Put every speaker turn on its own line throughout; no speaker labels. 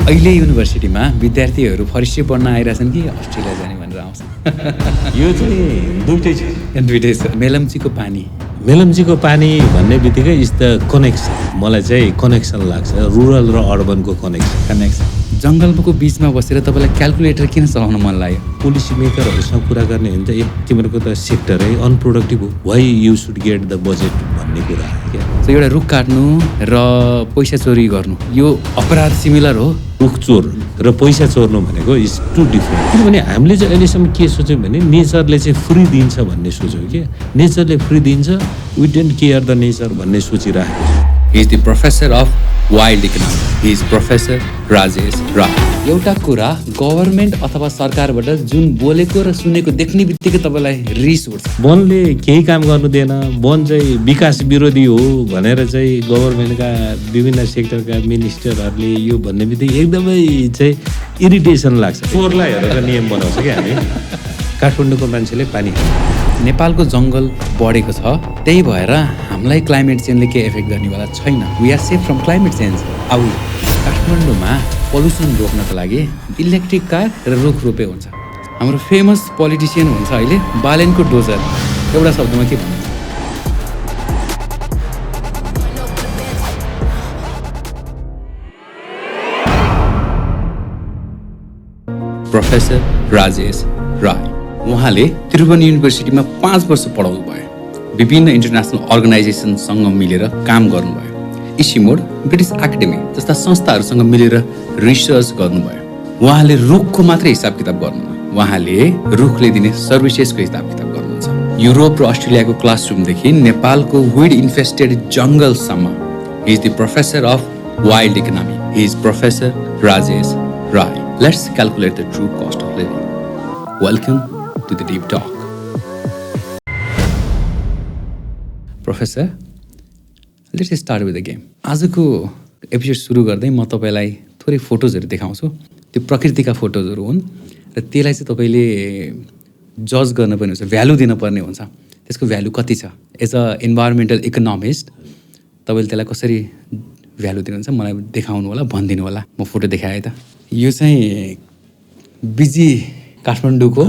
अहिले युनिभर्सिटीमा विद्यार्थीहरू फरेस्ट्री पढ्न आइरहेछन् कि अस्ट्रेलिया जाने भनेर आउँछ?
यो चाहिँ
दुइटै छ। मेलम्चीको पानी
भन्ने बित्तिकै इज द कनेक्सन। मलाई चाहिँ कनेक्सन लाग्छ, रुरल र अर्बनको कनेक्सन।
जङ्गलको बिचमा बसेर तपाईँलाई क्यालकुलेटर किन चलाउन मन लाग्यो?
पोलिसी मेकरहरूसँग कुरा गर्ने हो भने त तिमीहरूको त सेक्टरै अनप्रोडक्टिभ हो, why you should get the budget भन्ने कुरा क्या।
एउटा रुख काट्नु र पैसा चोरी गर्नु यो अपराध सिमिलर हो।
रुख चोर र पैसा चोर्नु भनेको इज टु डिफ्रेन्ट। किनभने हामीले चाहिँ अहिलेसम्म के सोच्यौँ भने नेचरले चाहिँ फ्री दिन्छ भन्ने सोच्यौँ क्या। नेचरले फ्री दिन्छ, we don't care the nature भन्ने सोचिरहेको छ।
He is the professor of wild economics. He is Professor Rajesh Rai. एउटा कुरा गभर्मेन्ट अथवा सरकारबाट जुन बोलेको र सुनेको देख्ने बित्तिकै तपाईँलाई रिस उठ्छ।
वनले केही काम गर्नु दिएन, वन चाहिँ विकास विरोधी हो भनेर चाहिँ गभर्मेन्टका विभिन्न सेक्टरका मिनिस्टरहरूले यो भन्ने बित्तिकै एकदमै चाहिँ इरिटेसन लाग्छ। चोरलाई हेरेर नियम बनाउँछ क्या हामी। काठमाडौँको मान्छेले पानी
नेपालको जङ्गल बढेको छ, त्यही भएर हामीलाई क्लाइमेट चेन्जले के एफेक्ट गर्नेवाला छैन। We are safe from climate change. अब काठमाडौँमा पल्युसन रोक्नको लागि इलेक्ट्रिक कार र रुख रोपे हुन्छ। हाम्रो फेमस पोलिटिसियन हुन्छ अहिले बालेनको डोजर। एउटा शब्दमा के भन्नुहुन्छ? प्रोफेसर राजेश राय। उहाँले त्रिभुवन युनिभर्सिटीमा 5 वर्ष पढाउनु भयो। विभिन्न इन्टरनेसनल अर्गनाइजेसनसँग मिलेर काम गर्नुभयो। इसिमोड, ब्रिटिस एकाडेमी जस्ता संस्थाहरूसँग मिलेर रिसर्च गर्नुभयो। उहाँले रुखको मात्रै हिसाब किताब गर्नुहुन्न, उहाँले रुखले दिने सर्भिसेसको हिसाब किताब गर्नुहुन्छ। युरोप र अस्ट्रेलियाको क्लासरुमदेखि नेपालको विड इन्फेस्टेड जङ्गलसम्म। He is the professor of wild economy. He is professor Rajesh Rai. Let's calculate the true cost of living. Welcome to the deep talk. Professor, let's start with the game. आजको episode सुरु गर्दै म तपाईँलाई थोरै फोटोजहरू देखाउँछु। त्यो प्रकृतिका फोटोजहरू हुन् र त्यसलाई चाहिँ तपाईँले जज गर्न पर्ने हुन्छ, भ्यालु दिनुपर्ने हुन्छ। त्यसको भ्यालु कति छ? एज अ इन्भाइरोमेन्टल इकोनोमिस्ट तपाईँले त्यसलाई कसरी भ्यालु दिनुहुन्छ मलाई देखाउनु होला, भनिदिनु होला। म फोटो देखाएँ त। यो चाहिँ बिजी काठमाडौँको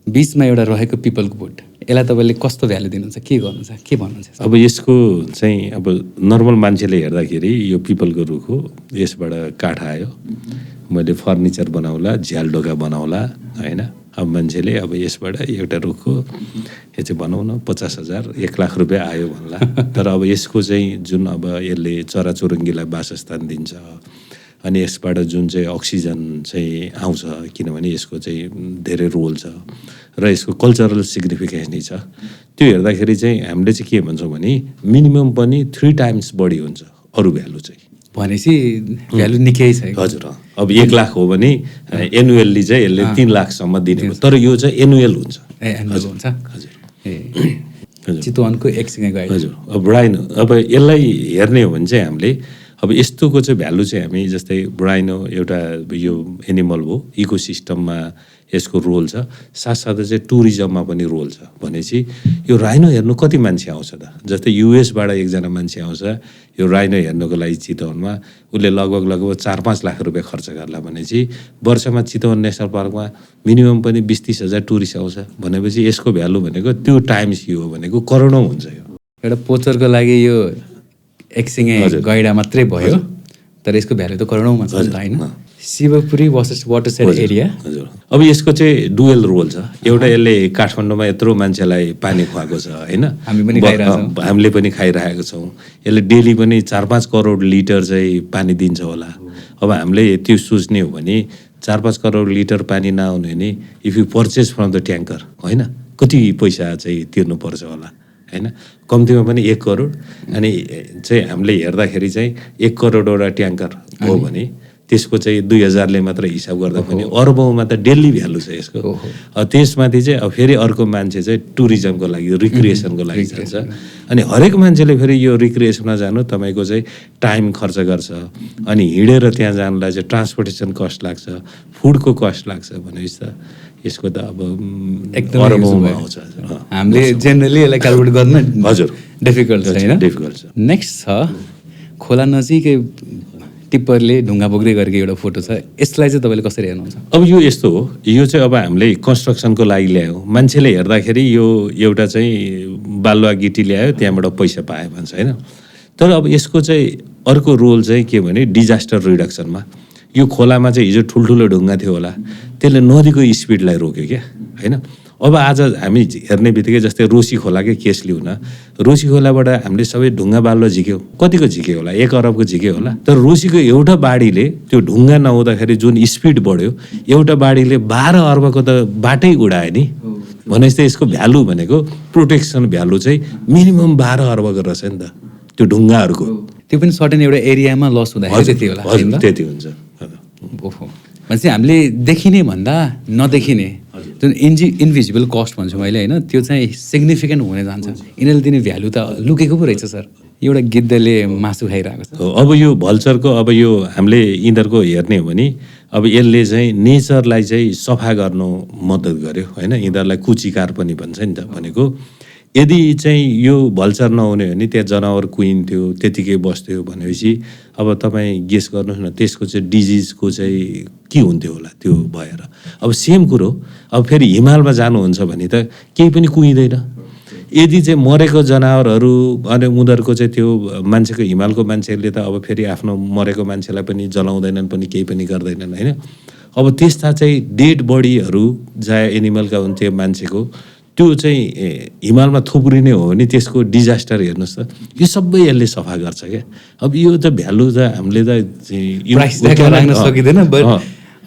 बिचमा एउटा रहेको पिपलको बोट। यसलाई तपाईँले कस्तो भ्यालु दिनुहुन्छ, के गर्नुहुन्छ, के भन्नुहुन्छ?
अब यसको चाहिँ अब नर्मल मान्छेले हेर्दाखेरि यो पिपलको रुख हो, यसबाट काठ आयो, मैले फर्निचर बनाउला, झ्यालडोका बनाउला होइन। अब मान्छेले अब यसबाट एउटा रुखको यो चाहिँ बनाउन 50,000 1 लाख रुपियाँ आयो भन्ला। तर अब यसको चाहिँ जुन अब यसले चराचुरुङ्गीलाई वासस्थान दिन्छ अनि यसबाट जुन चाहिँ अक्सिजन चाहिँ आउँछ, किनभने यसको चाहिँ धेरै रोल छ र यसको कल्चरल सिग्निफिकेन्स छ। त्यो हेर्दाखेरि चाहिँ हामीले चाहिँ के भन्छौँ भने मिनिमम पनि 3 टाइम्स बढी हुन्छ अरू भ्यालु चाहिँ।
भनेपछि भ्यालु निकै छ।
हजुर। अब 1 लाख हो भने एनुअल्ली चाहिँ यसले 3 लाखसम्म दिने, तर यो चाहिँ एनुअल हुन्छ।
हुन्छ। हजुर। चितवनको एकसँग गयो।
हजुर। अब ब्राइनो, अब यसलाई हेर्ने हो भने चाहिँ हामीले अब यस्तोको चाहिँ भ्यालु चाहिँ हामी जस्तै ब्राइनो एउटा यो एनिमल हो, इकोसिस्टममा यसको रोल छ, साथसाथै चाहिँ टुरिज्ममा पनि रोल छ। भनेपछि यो राइनो हेर्नु कति मान्छे आउँछ त? जस्तै युएसबाट एकजना मान्छे आउँछ यो राइनो हेर्नुको लागि चितवनमा, उसले लगभग 4-5 लाख रुपियाँ खर्च गर्ला। भनेपछि वर्षमा चितवन नेसनल पार्कमा मिनिमम पनि 20-30 हजार टुरिस्ट आउँछ। भनेपछि यसको भ्यालु भनेको त्यो टाइम्स यो भनेको करोडौँ हुन्छ। यो
एउटा पोचरको लागि यो एकसिङे गैडा मात्रै भयो, तर यसको भ्यालु त करोडौँमा छ नि त होइन? शिवपुरी वाटरसाइड एरिया।
हजुर। अब यसको चाहिँ डुएल रोल छ। एउटा यसले काठमाडौँमा यत्रो मान्छेलाई पानी खुवाएको छ होइन, हामीले पनि खाइरहेको छौँ। यसले डेली पनि 4-5 करोड लिटर चाहिँ पानी दिन्छ होला। अब हामीले त्यो सोच्ने हो भने 4-5 करोड लिटर पानी नआउने भने if you purchase from the tanker होइन, कति पैसा चाहिँ तिर्नुपर्छ होला होइन? कम्तीमा पनि 1 करोड। अनि चाहिँ हामीले हेर्दाखेरि चाहिँ 1 करोडवटा ट्याङ्कर हो भने त्यसको चाहिँ 2000ले मात्र हिसाब गर्दा पनि अर्बौँमा त डेली भ्यालु छ यसको। त्यसमाथि चाहिँ अब फेरि अर्को मान्छे चाहिँ टुरिज्मको लागि, रिक्रिएसनको लागि जान्छ। अनि हरेक मान्छेले फेरि यो रिक्रिएसनमा जानु तपाईँको चाहिँ टाइम खर्च गर्छ। अनि हिँडेर त्यहाँ जानुलाई चाहिँ ट्रान्सपोर्टेसन कस्ट लाग्छ, फुडको कस्ट लाग्छ। भनेपछि त यसको त अब
एकदम
अर्बौँमा आउँछ।
हामीले जेनरली यसलाई क्यालकुलेट गर्न
हजुर
डिफिकल्ट छ होइन?
डिफिकल्ट छ।
नेक्स्ट छ खोला नजिकै टिप्परले ढुङ्गा बोक्दै गरेको एउटा फोटो छ, यसलाई चाहिँ तपाईँले कसरी हेर्नुहुन्छ?
अब यो यस्तो हो, यो चाहिँ अब हामीले कन्स्ट्रक्सनको लागि ल्यायो, मान्छेले हेर्दाखेरि यो एउटा चाहिँ बालुवा गिटी ल्यायो त्यहाँबाट पैसा पायो भन्छ होइन। तर अब यसको चाहिँ अर्को रोल चाहिँ के भने डिजास्टर रिडक्सनमा। यो खोलामा चाहिँ हिजो ठुल्ठुलो ढुङ्गा थियो होला, त्यसले नदीको स्पिडलाई रोक्यो क्या होइन। अब आज हामी हेर्ने बित्तिकै जस्तै रोसी खोलाकै केस लिउँ न, रोसी खोलाबाट हामीले सबै ढुङ्गा बालुवा झिक्यौँ, कतिको झिक्यो होला? 1 अरबको झिक्यो होला। तर रोसीको एउटा बाढीले त्यो ढुङ्गा नहुँदाखेरि जुन स्पिड बढ्यो, एउटा बाढीले 12 अर्बको त बाटै उडायो नि। भनेपछि यसको भ्यालु भनेको प्रोटेक्सन भ्यालु चाहिँ मिनिमम 12 अर्बको रहेछ नि त त्यो ढुङ्गाहरूको।
त्यो पनि सर्टेन एउटा एरियामा लस हुँदाखेरि त्यति होला।
हजुर त्यति हुन्छ।
ओहो, भनेपछि हामीले देखिने भन्दा नदेखिने जुन इन्भिजिबल कस्ट भन्छु मैले होइन, त्यो चाहिँ सिग्निफिकेन्ट हुने जान्छ। यिनीहरूले दिने भ्यालु त लुकेको पो रहेछ सर। एउटा गिद्धले मासु खाइरहेको छ।
अब यो भल्चरको अब यो हामीले यिनीहरूको हेर्ने हो भने अब यसले चाहिँ नेचरलाई चाहिँ सफा गर्नु मद्दत गर्यो होइन। यिनीहरूलाई कुचिकार पनि भन्छ नि त भनेको। यदि चाहिँ यो भल्चर नहुने हो भने त्यहाँ जनावर कुहिन्थ्यो, त्यतिकै बस्थ्यो भनेपछि अब तपाईँ गेस गर्नुहोस् न त्यसको चाहिँ डिजिजको चाहिँ के हुन्थ्यो होला त्यो भएर। अब सेम कुरो अब फेरि हिमालमा जानुहुन्छ भने त केही पनि कुहिँदैन। यदि चाहिँ मरेको जनावरहरू अनि उनीहरूको चाहिँ त्यो मान्छेको हिमालको मान्छेहरूले त अब फेरि आफ्नो मरेको मान्छेलाई पनि जलाउँदैनन् पनि केही पनि गर्दैनन् होइन। अब त्यस्ता चाहिँ डेड बडीहरू चाहे एनिमलका हुन्थ्यो मान्छेको त्यो चाहिँ हिमालमा थुप्रिने हो भने त्यसको डिजास्टर हेर्नुहोस् त, यो सबै यसले सफा गर्छ क्या। अब यो त भ्यालु त हामीले त
राख्न सकिँदैन,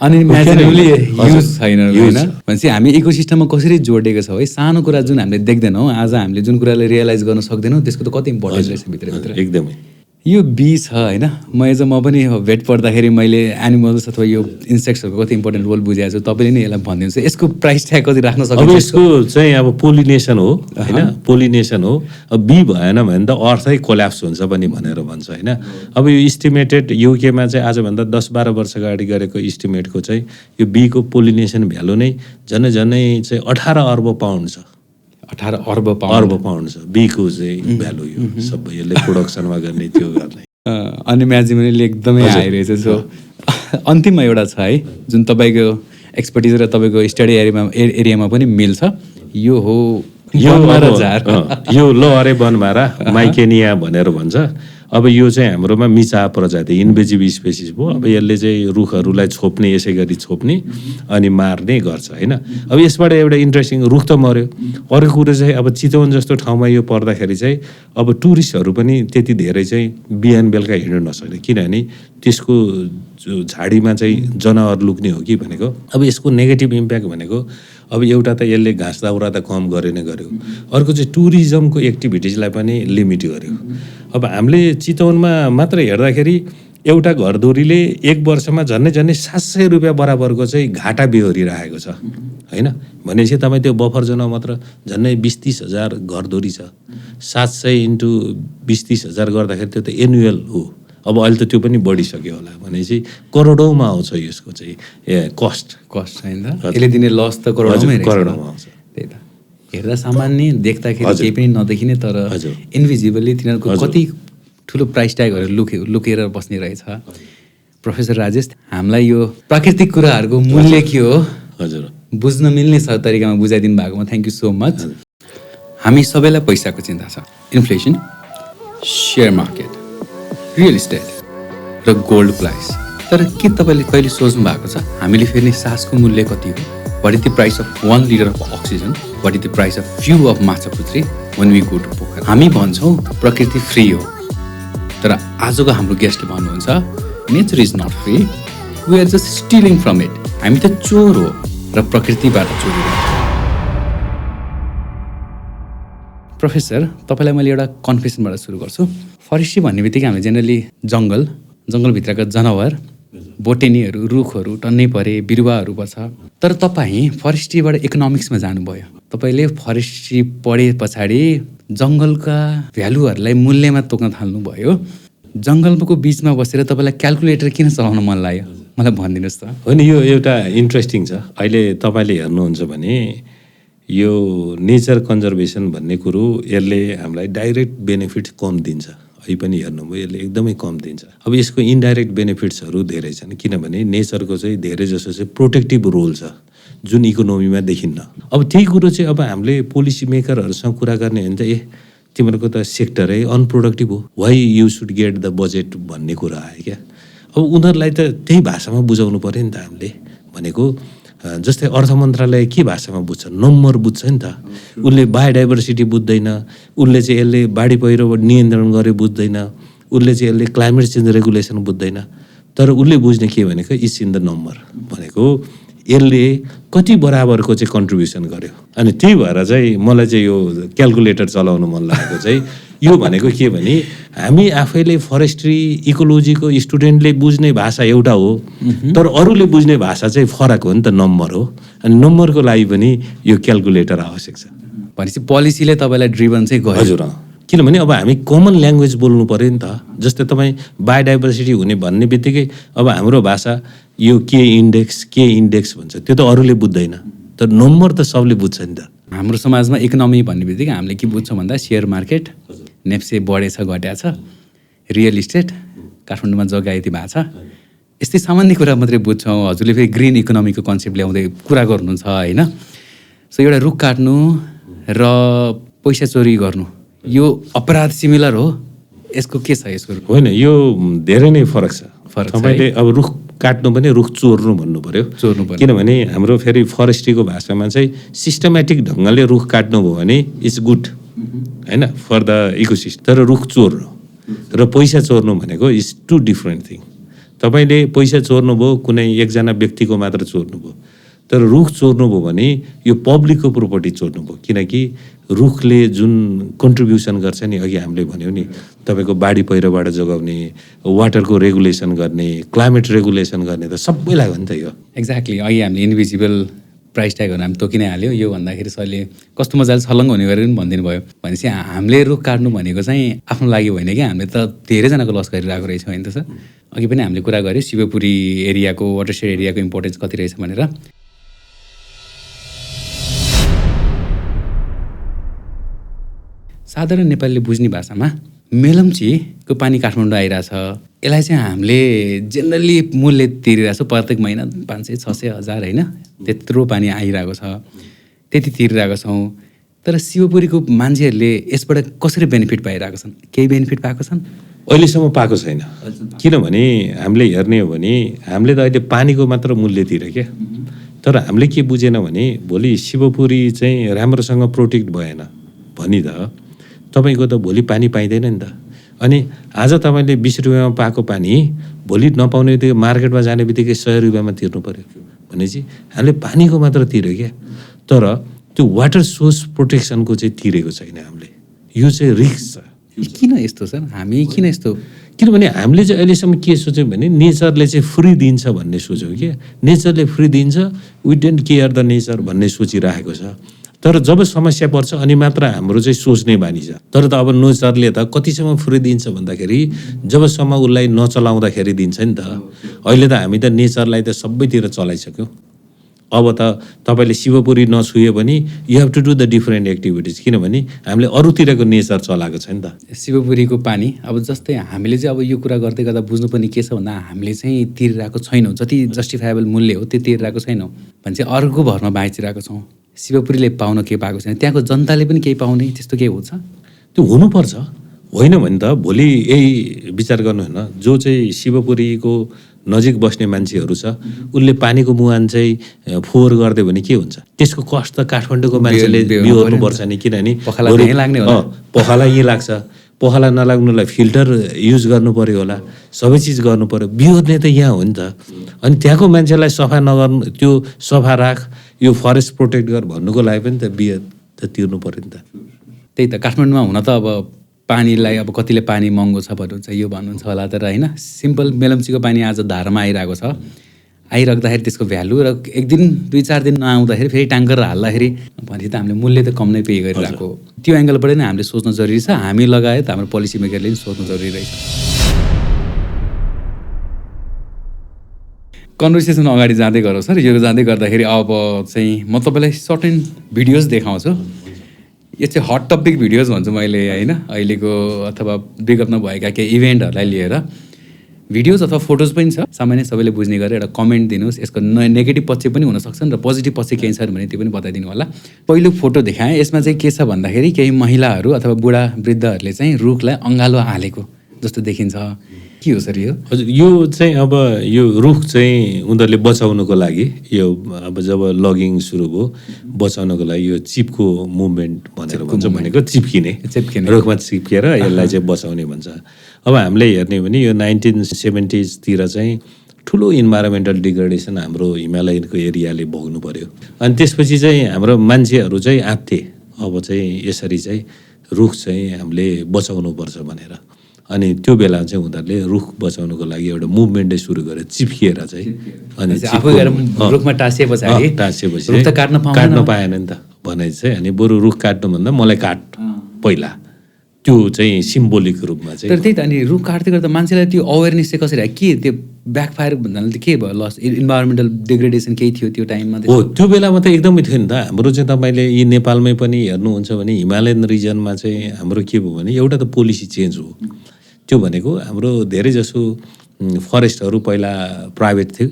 अनइमेजिनेबली युज छैन होइन। भनेपछि हामी इकोसिस्टममा कसरी जोडिएको छौँ है। सानो कुरा जुन हामीले देख्दैनौँ, आज हामीले जुन कुरालाई रियलाइज गर्न सक्दैनौँ त्यसको त कति इम्पोर्टेन्ट रहेछ भित्र।
एकदमै
यो बी छ होइन। म पनि भेट पर्दाखेरि मैले एनिमल्स अथवा यो इन्सेक्ट्सहरूको कति इम्पोर्टेन्ट रोल बुझाएको छु। तपाईँले नै यसलाई भनिदिनुहोस् यसको प्राइस ट्याग कति राख्न सक्नुहुन्छ?
अब यसको चाहिँ अब पोलिनेसन हो होइन, पोलिनेसन हो। अब बी भएन भने त अर्थै कोल्याप्स हुन्छ पनि भनेर भन्छ होइन। अब यो इस्टिमेटेड युकेमा चाहिँ आजभन्दा 10-12 वर्ष अगाडि गरेको इस्टिमेटको चाहिँ यो बीको पोलिनेसन भ्यालु नै झनै चाहिँ 18 अर्ब पाउन्ड छ।
18 अर्ब
पाउन्ड छ बीको चाहिँ भ्यालु। यो सबै यसले प्रोडक्सनमा गर्ने त्यो गर्ने
अनइमेजिनेबली एकदमै आइरहेछ। सो अन्तिममा एउटा छ है जुन तपाईँको एक्सपर्टिज र तपाईँको स्टडी एरियामा पनि मिल्छ। यो हो
यो लहरे बनमारा माइकेनिया भनेर भन्छ। अब यो चाहिँ हाम्रोमा मिचा प्रजाति इन्भेजिभ स्पेसिस भयो। अब यसले चाहिँ रुखहरूलाई छोप्ने, यसै गरी छोप्ने अनि मार्ने गर्छ होइन। अब यसबाट एउटा इन्ट्रेस्टिङ रुख त मऱ्यो। अर्को कुरो चाहिँ अब चितवन जस्तो ठाउँमा यो पर्दाखेरि चाहिँ अब टुरिस्टहरू पनि त्यति धेरै चाहिँ बिहान बेलुका हिँड्न नसक्ने, किनभने त्यसको झाडीमा चाहिँ जनावर लुक्ने हो कि भनेको। अब यसको नेगेटिभ इम्प्याक्ट भनेको अब एउटा त यसले घाँस दाउरा त कम गरे नै गर्यो, अर्को चाहिँ टुरिज्मको एक्टिभिटिजलाई पनि लिमिट गर्यो। अब हामीले चितवनमा मात्र हेर्दाखेरि एउटा घरधुरीले 1 वर्षमा झन्डै 700 रुपियाँ बराबरको चाहिँ घाटा बेहोरिरहेको छ होइन। भनेपछि तपाईँ त्यो बफर जोनमा मात्र झन्डै 20-30 हजार घरधुरी छ। 700 इन्टु 20-30 हजार गर्दाखेरि त्यो त एनुअल हो। अब अहिले त त्यो पनि बढिसक्यो होला। भनेपछि करोडौँमा आउँछ यसको चाहिँ कस्ट
होइन त। यसले दिने लस त करोडौँमा
आउँछ।
त्यही त हेर्दा सामान्य देख्दाखेरि केही पनि नदेखिने, तर इन्भिजिबली तिनीहरूको कति ठुलो प्राइस ट्यागहरू लुकेर बस्ने रहेछ। प्रोफेसर राजेश, हामीलाई यो प्राकृतिक कुराहरूको मूल्य के हो
हजुर
बुझ्न मिल्ने तरिकामा बुझाइदिनु भएकोमा थ्याङ्क यू सो मच। हामी सबैलाई पैसाको चिन्ता छ। Inflation, share market, real estate र गोल्ड प्राइस। तर के तपाईँले कहिले सोच्नु भएको छ हामीले फेर्ने सासको मूल्य कति हो? What is the price of 1 litre of oxygen? What is the price of view of Machhapuchhre when we go to Pokhara? हामी भन्छौँ प्रकृति फ्री हो, तर आजको हाम्रो गेस्टले भन्नुहुन्छ nature is not free, we are just stealing from it. हामी त चोर हो र प्रकृतिबाट चोरी गर्छौँ। प्रोफेसर, तपाईँलाई मैले एउटा कन्फेसनबाट सुरु गर्छु। फरेस्ट्री भन्ने बित्तिकै हामी जेनरली जङ्गलभित्रका जनावर, बोटेनीहरू, रुखहरू टन्नै परे, बिरुवाहरू पर्छ। तर तपाईँ फरेस्ट्रीबाट इकोनोमिक्समा जानुभयो। तपाईँले फरेस्ट्री पढे पछाडि जङ्गलका भ्यालुहरूलाई मूल्यमा तोक्न थाल्नुभयो। जङ्गलको बिचमा बसेर तपाईँलाई क्यालकुलेटर किन चलाउन मन लाग्यो मलाई भनिदिनुहोस् त।
होइन, यो एउटा इन्ट्रेस्टिङ छ। अहिले तपाईँले हेर्नुहुन्छ भने यो नेचर कन्जर्भेसन भन्ने कुरो यसले हामीलाई डाइरेक्ट बेनिफिट कम दिन्छ। अहिले पनि हेर्नुभयो यसले एकदमै कम दिन्छ। अब यसको इन्डाइरेक्ट बेनिफिट्सहरू धेरै छन्, किनभने नेचरको चाहिँ धेरै जसो चाहिँ प्रोटेक्टिभ रोल छ जुन इकोनोमीमा देखिन्न। अब त्यही कुरो चाहिँ अब हामीले पोलिसी मेकरहरूसँग कुरा गर्ने हो भने त तिमीहरूको त सेक्टरै अनप्रोडक्टिभ हो, why you should get the budget भन्ने कुरा आयो क्या। अब उनीहरूलाई त त्यही भाषामा बुझाउनु पऱ्यो नि त हामीले भनेको। जस्तै अर्थ मन्त्रालय के भाषामा बुझ्छ, नम्बर बुझ्छ नि त। उसले बायोडाइभर्सिटी बुझ्दैन, उसले चाहिँ यसले बाढी पहिरो नियन्त्रण गरे बुझ्दैन, उसले चाहिँ यसले क्लाइमेट चेन्ज रेगुलेसन बुझ्दैन। तर उसले बुझ्ने के भनेको इज इन द नम्बर भनेको यसले कति बराबरको चाहिँ कन्ट्रिब्युसन गर्यो। अनि त्यही भएर चाहिँ मलाई चाहिँ यो क्यालकुलेटर चलाउनु मन लागेको चाहिँ यो भनेको के भने हामी आफैले फरेस्ट्री इकोलोजीको स्टुडेन्टले बुझ्ने भाषा एउटा हो, तर अरूले बुझ्ने भाषा चाहिँ फरक हो नि त, नम्बर हो। अनि नम्बरको लागि पनि यो क्यालकुलेटर आवश्यक छ।
भनेपछि पोलिसीले तपाईँलाई ड्रिभन चाहिँ गर्यो।
हजुर, किनभने अब हामी कमन ल्याङ्ग्वेज बोल्नु पऱ्यो नि त। जस्तै तपाईँ बायोडाइभर्सिटी हुने भन्ने बित्तिकै अब हाम्रो भाषा यो के इन्डेक्स भन्छ, त्यो त अरूले बुझ्दैन, तर नम्बर त सबले बुझ्छ नि त।
हाम्रो समाजमा इकोनोमी भन्ने बित्तिकै हामीले के बुझ्छौँ भन्दा सेयर मार्केट, नेप्से बढेछ घट्या छ, रियल इस्टेट, काठमाडौँमा जग्गा यति भएको छ, यस्तै सामान्य कुरा मात्रै बुझ्छौँ। हजुरले फेरि ग्रिन इकोनोमीको कन्सेप्ट ल्याउँदै कुरा गर्नुहुन्छ होइन। सो एउटा रुख काट्नु र पैसा चोरी गर्नु यो अपराध सिमिलर हो, यसको के छ यसको?
होइन, यो धेरै नै फरक छ। तपाईँले अब रुख काट्नु पनि रुख चोर्नु भन्नु पर्यो, किनभने हाम्रो फेरि फरेस्ट्रीको भाषामा चाहिँ सिस्टमेटिक ढङ्गले रुख काट्नुभयो भने इट्स गुड होइन फर द इकोसिस्टम। तर रुख चोर्नु र पैसा चोर्नु भनेको इज टु डिफ्रेन्ट थिङ। तपाईँले पैसा चोर्नुभयो कुनै एकजना व्यक्तिको मात्र चोर्नुभयो, तर रुख चोर्नुभयो भने यो पब्लिकको प्रोपर्टी चोर्नुभयो। किनकि रुखले जुन कन्ट्रिब्युसन गर्छ नि, अघि हामीले भन्यौँ नि, तपाईँको बाढी पहिरोबाट जोगाउने, वाटरको रेगुलेसन गर्ने, क्लाइमेट रेगुलेसन गर्ने त सबैलाई हो नि त यो।
एक्ज्याक्टली, अघि हामीले इन्भिजिबल प्राइस ट्यागहरू हामी तोकि नै हाल्यो। यो भन्दाखेरि सरले कस्तो मजाले छलङ्ग हुने गरेर पनि भनिदिनु भयो। भनेपछि हामीले रुख काट्नु भनेको चाहिँ आफ्नो लागि होइन कि, हामीले त धेरैजनाको लस गरिरहेको रहेछ होइन त सर। अघि पनि हामीले कुरा गऱ्यौँ शिवपुरी एरियाको वाटरसेड एरियाको इम्पोर्टेन्स कति रहेछ भनेर। साधारण नेपालीले बुझ्ने भाषामा मेलम्चीको पानी काठमाडौँ आइरहेछ, यसलाई चाहिँ हामीले जेनरली मूल्य तिरिरहेछौँ प्रत्येक महिना 500, 600, 1000 होइन, त्यत्रो पानी आइरहेको छ, त्यति तिरिरहेको छौँ। तर शिवपुरीको मान्छेहरूले यसबाट कसरी बेनिफिट पाइरहेको छन्? केही बेनिफिट पाएको छन्?
अहिलेसम्म पाएको छैन। किनभने हामीले हेर्ने हो भने हामीले त अहिले पानीको मात्र मूल्य तिर्यो क्या। तर हामीले के बुझेन भने भोलि शिवपुरी चाहिँ राम्रोसँग प्रोटेक्ट भएन भनी त तपाईँको त भोलि पानी पाइँदैन नि त। अनि आज तपाईँले 20 रुपियाँमा पाएको पानी भोलि नपाउने बित्तिकै मार्केटमा जाने बित्तिकै 100 रुपियाँमा तिर्नु पऱ्यो भनेपछि हामीले पानीको मात्र तिर्यो क्या। तर त्यो वाटर सोर्स प्रोटेक्सनको चाहिँ तिरेको छैन हामीले। यो चाहिँ रिस्क छ।
किन यस्तो सर? हामी किन यस्तो?
किनभने हामीले चाहिँ अहिलेसम्म के सोच्यौँ भने नेचरले चाहिँ फ्री दिन्छ भन्ने सोच्यौँ क्या। नेचरले फ्री दिन्छ, we don't care the nature भन्ने सोचिरहेको छ। तर जब समस्या पर्छ अनि मात्र हाम्रो चाहिँ सोच्ने बानी छ। तर त अब नेचरले त कतिसम्म फ्री दिन्छ भन्दाखेरि जबसम्म उसलाई नचलाउँदाखेरि दिन्छ नि त। अहिले त हामी त नेचरलाई त सबैतिर चलाइसक्यौँ। अब त तपाईँले शिवपुरी नछुयो भने you have to do the different activities, किनभने हामीले अरूतिरको नेचर चलाएको छ नि त।
शिवपुरीको पानी अब जस्तै हामीले चाहिँ अब यो कुरा गर्दै गर्दा बुझ्नुपर्ने के छ भन्दा हामीले चाहिँ तिरिरहेको छैनौँ, जति जस्टिफाएबल मूल्य हो त्यो तिरिरहेको छैनौँ भने चाहिँ अर्को भरमा बाँचिरहेको छौँ। शिवपुरीले पाउन के पाएको छैन, त्यहाँको जनताले पनि केही पाउने त्यस्तो केही हुन्छ?
त्यो हुनुपर्छ, होइन भने त भोलि यही विचार गर्नु होइन, जो चाहिँ शिवपुरीको नजिक बस्ने मान्छेहरू छ उसले पानीको मुहान चाहिँ फोहोर गरिदियो भने के हुन्छ? त्यसको कस्ट त काठमाडौँको मान्छेले बिहोर्नुपर्छ नि, किनभने पखाला यहीँ लाग्छ। पखाला नलाग्नुलाई फिल्टर युज गर्नु पऱ्यो होला, सबै चिज गर्नु पऱ्यो। बिहोर्ने त यहाँ हो नि त। अनि त्यहाँको मान्छेलाई सफा नगर्नु, त्यो सफा राख, यो फरेस्ट प्रोटेक्ट गर भन्नुको लागि पनि त बिहे त तिर्नु पऱ्यो नि त।
त्यही त काठमाडौँमा हुन त अब पानीलाई अब कतिले पानी महँगो छ भन्नुहुन्छ, यो भन्नुहुन्छ होला, तर होइन सिम्पल मेलम्चीको पानी आज धारमा आइरहेको छ। आइराख्दाखेरि त्यसको भ्यालु र एक दिन 2-4 दिन नआउँदाखेरि फेरि ट्याङ्कर हाल्दाखेरि भने त हामीले मूल्य त कम नै पे गरिरहेको। त्यो एङ्गलबाट नै हामीले सोच्न जरुरी छ। हामी लगायत हाम्रो पोलिसी मेकरले पनि सोच्नु जरुरी रहेछ। कन्भर्सेसन अगाडि जाँदै गरौँ सर। यो जाँदै गर्दाखेरि अब चाहिँ म तपाईँलाई सर्ट एन्ड भिडियोज देखाउँछु। यो चाहिँ हट टपिक भिडियोज भन्छु मैले होइन, अहिलेको अथवा विगतमा भएका केही इभेन्टहरूलाई लिएर भिडियोज अथवा फोटोज पनि छ। सामान्य सबैले बुझ्ने गरेर एउटा कमेन्ट दिनुहोस्, यसको नेगेटिभ पक्ष पनि हुनसक्छन् र पोजिटिभ पक्ष केही छ भने त्यो पनि बताइदिनु होला। पहिलो फोटो देखाएँ, यसमा चाहिँ के छ भन्दाखेरि केही महिलाहरू अथवा बुढा वृद्धहरूले चाहिँ रुखलाई अँगालो हालेको जस्तो देखिन्छ। के हो सर यो?
हजुर, यो चाहिँ अब यो रुख चाहिँ उनीहरूले बचाउनुको लागि, यो अब जब लगिङ सुरु भयो बचाउनुको लागि यो चिपको मुभमेन्ट भनेर भन्छ, भनेको चिप्किने रुखमा चिप्केर यसलाई चाहिँ बचाउने भन्छ। अब हामीले हेर्ने भने यो 1970s चाहिँ ठुलो इन्भाइरोमेन्टल डिग्रेडेसन हाम्रो हिमालयनको एरियाले भोग्नु पर्यो। अनि त्यसपछि चाहिँ हाम्रो मान्छेहरू चाहिँ आत्थे अब चाहिँ यसरी चाहिँ रुख चाहिँ हामीले बचाउनुपर्छ भनेर। अनि त्यो बेला चाहिँ उनीहरूले रुख बचाउनुको लागि एउटा मुभमेन्टै सुरु गर्यो, चिप्किएर चाहिँ। अनि
रुखमा टाँसिएपछि
काट्न पाएन नि त भने चाहिँ, अनि बरु रुख काट्नुभन्दा मलाई काट पहिला, त्यो चाहिँ सिम्बोलिक रूपमा चाहिँ।
तर त्यही त, अनि रुख काट्दै गर्दा मान्छेलाई त्यो अवेरनेस चाहिँ कसरी आयो? के त्यो ब्याकफायर भन्नाले के भयो? लस इन्भाइरोमेन्टल डिग्रेडेसन केही थियो त्यो टाइममा?
हो, त्यो बेलामा त एकदमै थियो नि त। हाम्रो चाहिँ तपाईँले यी नेपालमै पनि हेर्नुहुन्छ भने हिमालयन रिजनमा चाहिँ हाम्रो के भयो भने एउटा त पोलिसी चेन्ज हो। त्यो भनेको हाम्रो धेरै जसो फरेस्टहरू पहिला प्राइभेट थियो,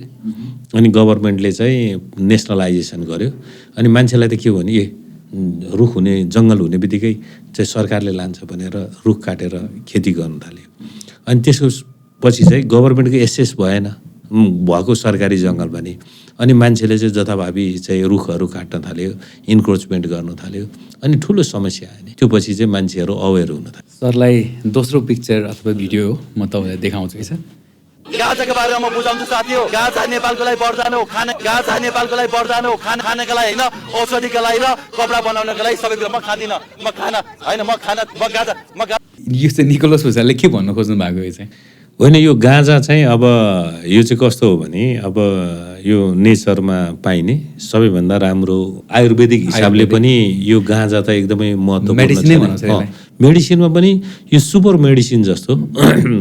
अनि गभर्मेन्टले चाहिँ नेसनलाइजेसन गर्यो। अनि मान्छेलाई त के हो भने रुख हुने जङ्गल हुने बित्तिकै चाहिँ सरकारले लान्छ भनेर रुख काटेर खेती गर्न थाल्यो। अनि त्यसको पछि चाहिँ गभर्मेन्टको एसेस भएन, भएको सरकारी जङ्गल भने, अनि मान्छेले चाहिँ जथाभावी चाहिँ रुखहरू काट्न थाल्यो, इन्क्रोचमेन्ट गर्न थाल्यो, अनि ठुलो समस्या आयो नि। त्यो पछि चाहिँ मान्छेहरू अवेर हुन थाल्यो।
सरलाई दोस्रो पिक्चर अथवा भिडियो हो, म तपाईँलाई देखाउँछु है सर।
गाँजाको बारेमा म बुझाउँछु साथी हो। गाँजा नेपालको लागि वरदान हो, गाँजा नेपालको लागि वरदान हो, खानाको लागि होइन, औषधिको लागि र कपडा बनाउनको लागि सबै कुरा। म खाँदिनँ, म खाना होइन, म गाँजा
यो चाहिँ निकोलस भुसालले के भन्नु खोज्नु भएको यो चाहिँ?
होइन, यो गाँजा चाहिँ अब यो चाहिँ कस्तो हो भने अब यो नेचरमा पाइने सबैभन्दा राम्रो आयुर्वेदिक हिसाबले पनि यो गाँजा त एकदमै महत्त्वपूर्ण छ। मेडिसिनमा पनि यो सुपर मेडिसिन जस्तो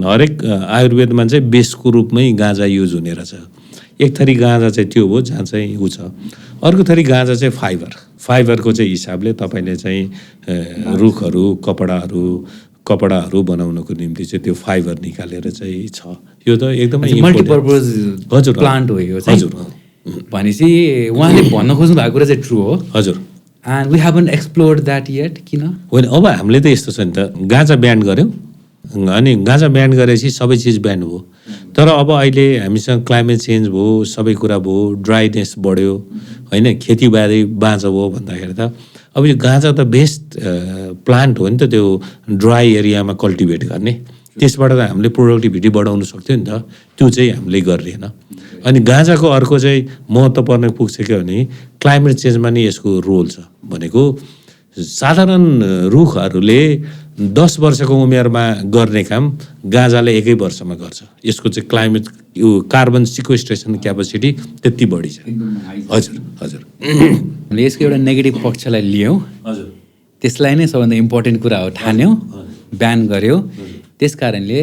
हरेक आयुर्वेदमा चाहिँ बेसको रूपमै गाँजा युज हुने रहेछ। एक थरी गाँजा चाहिँ त्यो हो जहाँ चाहिँ ऊ छ, अर्को थरी गाँजा चाहिँ फाइबरको चाहिँ हिसाबले तपाईँले चाहिँ रुखहरू कपडाहरू बनाउनको निम्ति चाहिँ त्यो फाइबर निकालेर चाहिँ छ। यो त एकदमै
मल्टिपर्पज प्लान्ट हो यो चाहिँ।
हजुर,
भनेपछि उहाँले भन्न खोज्नु भएको कुरा चाहिँ ट्रु हो।
हजुर।
And we haven't explored that yet. किन?
होइन, अब हामीले त यस्तो छ नि त, गाँजा ब्यान गऱ्यौँ, अनि गाँजा ब्यान गरेपछि सबै चिज ब्यान भयो। तर अब अहिले हामीसँग क्लाइमेट चेन्ज भयो, सबै कुरा भयो, ड्राइनेस बढ्यो होइन, खेतीबारी बाँझो भयो भन्दाखेरि त अब यो गाँजा त बेस्ट प्लान्ट हो नि त, त्यो ड्राई एरियामा कल्टिभेट गर्ने। त्यसबाट त हामीले प्रोडक्टिभिटी बढाउन सक्थ्यो नि त, त्यो चाहिँ हामीले गरिएन। अनि गाँजाको अर्को चाहिँ महत्त्वपूर्ण पुग्छ के भने क्लाइमेट चेन्जमा नि यसको रोल छ। भनेको साधारण रुखहरूले 10 वर्षको उमेरमा गर्ने काम गाँजाले 1 वर्षमा गर्छ। यसको चाहिँ क्लाइमेट यो कार्बन सिक्वेस्ट्रेसन क्यापेसिटी त्यति बढी छ। हजुर हजुर,
हामीले यसको एउटा नेगेटिभ पक्षलाई लियौँ,
हजुर,
त्यसलाई नै सबभन्दा इम्पोर्टेन्ट कुरा हो ठान्यौँ, ब्यान गऱ्यो। त्यस कारणले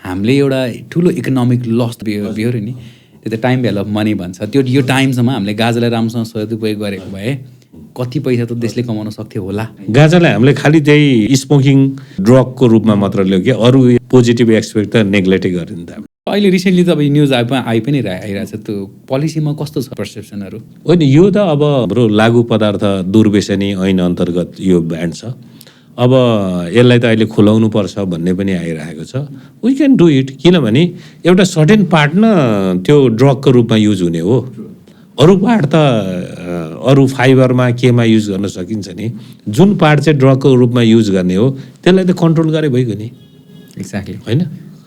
हामीले एउटा ठुलो इकोनोमिक लस बिहोर्यो नि, त्यो त टाइम भ्यालु अफ मनी भन्छ। त्यो यो टाइमसम्म हामीले गाँजालाई राम्रोसँग सदुपयोग गरेको भए कति पैसा त देशले कमाउन सक्थ्यो होला।
गाँजालाई हामीले खालि त्यही स्मोकिङ ड्रगको रूपमा मात्र ल्यायो कि अरू पोजिटिभ एक्सपेक्ट त नेग्लेक्टै गर्यो नि त। अहिले
रिसेन्टली त अब न्युज आइ पनि आइरहेको छ, त्यो पोलिसीमा कस्तो छ पर्सेप्सनहरू?
होइन, यो त अब हाम्रो लागु पदार्थ दुर्व्यसनी ऐन अन्तर्गत यो ब्यान्ड छ। अब यसलाई त अहिले खुलाउनु पर्छ भन्ने पनि आइरहेको छ। वी क्यान डु इट, किनभने एउटा सर्टेन पार्ट न त्यो ड्रगको रूपमा युज हुने हो, अरू पार्ट त अरू फाइबरमा केमा युज गर्न सकिन्छ नि। जुन पार्ट चाहिँ ड्रगको रूपमा युज गर्ने हो त्यसलाई त कन्ट्रोल गरे भइगयो नि।
एक्ज्याक्टली,
होइन,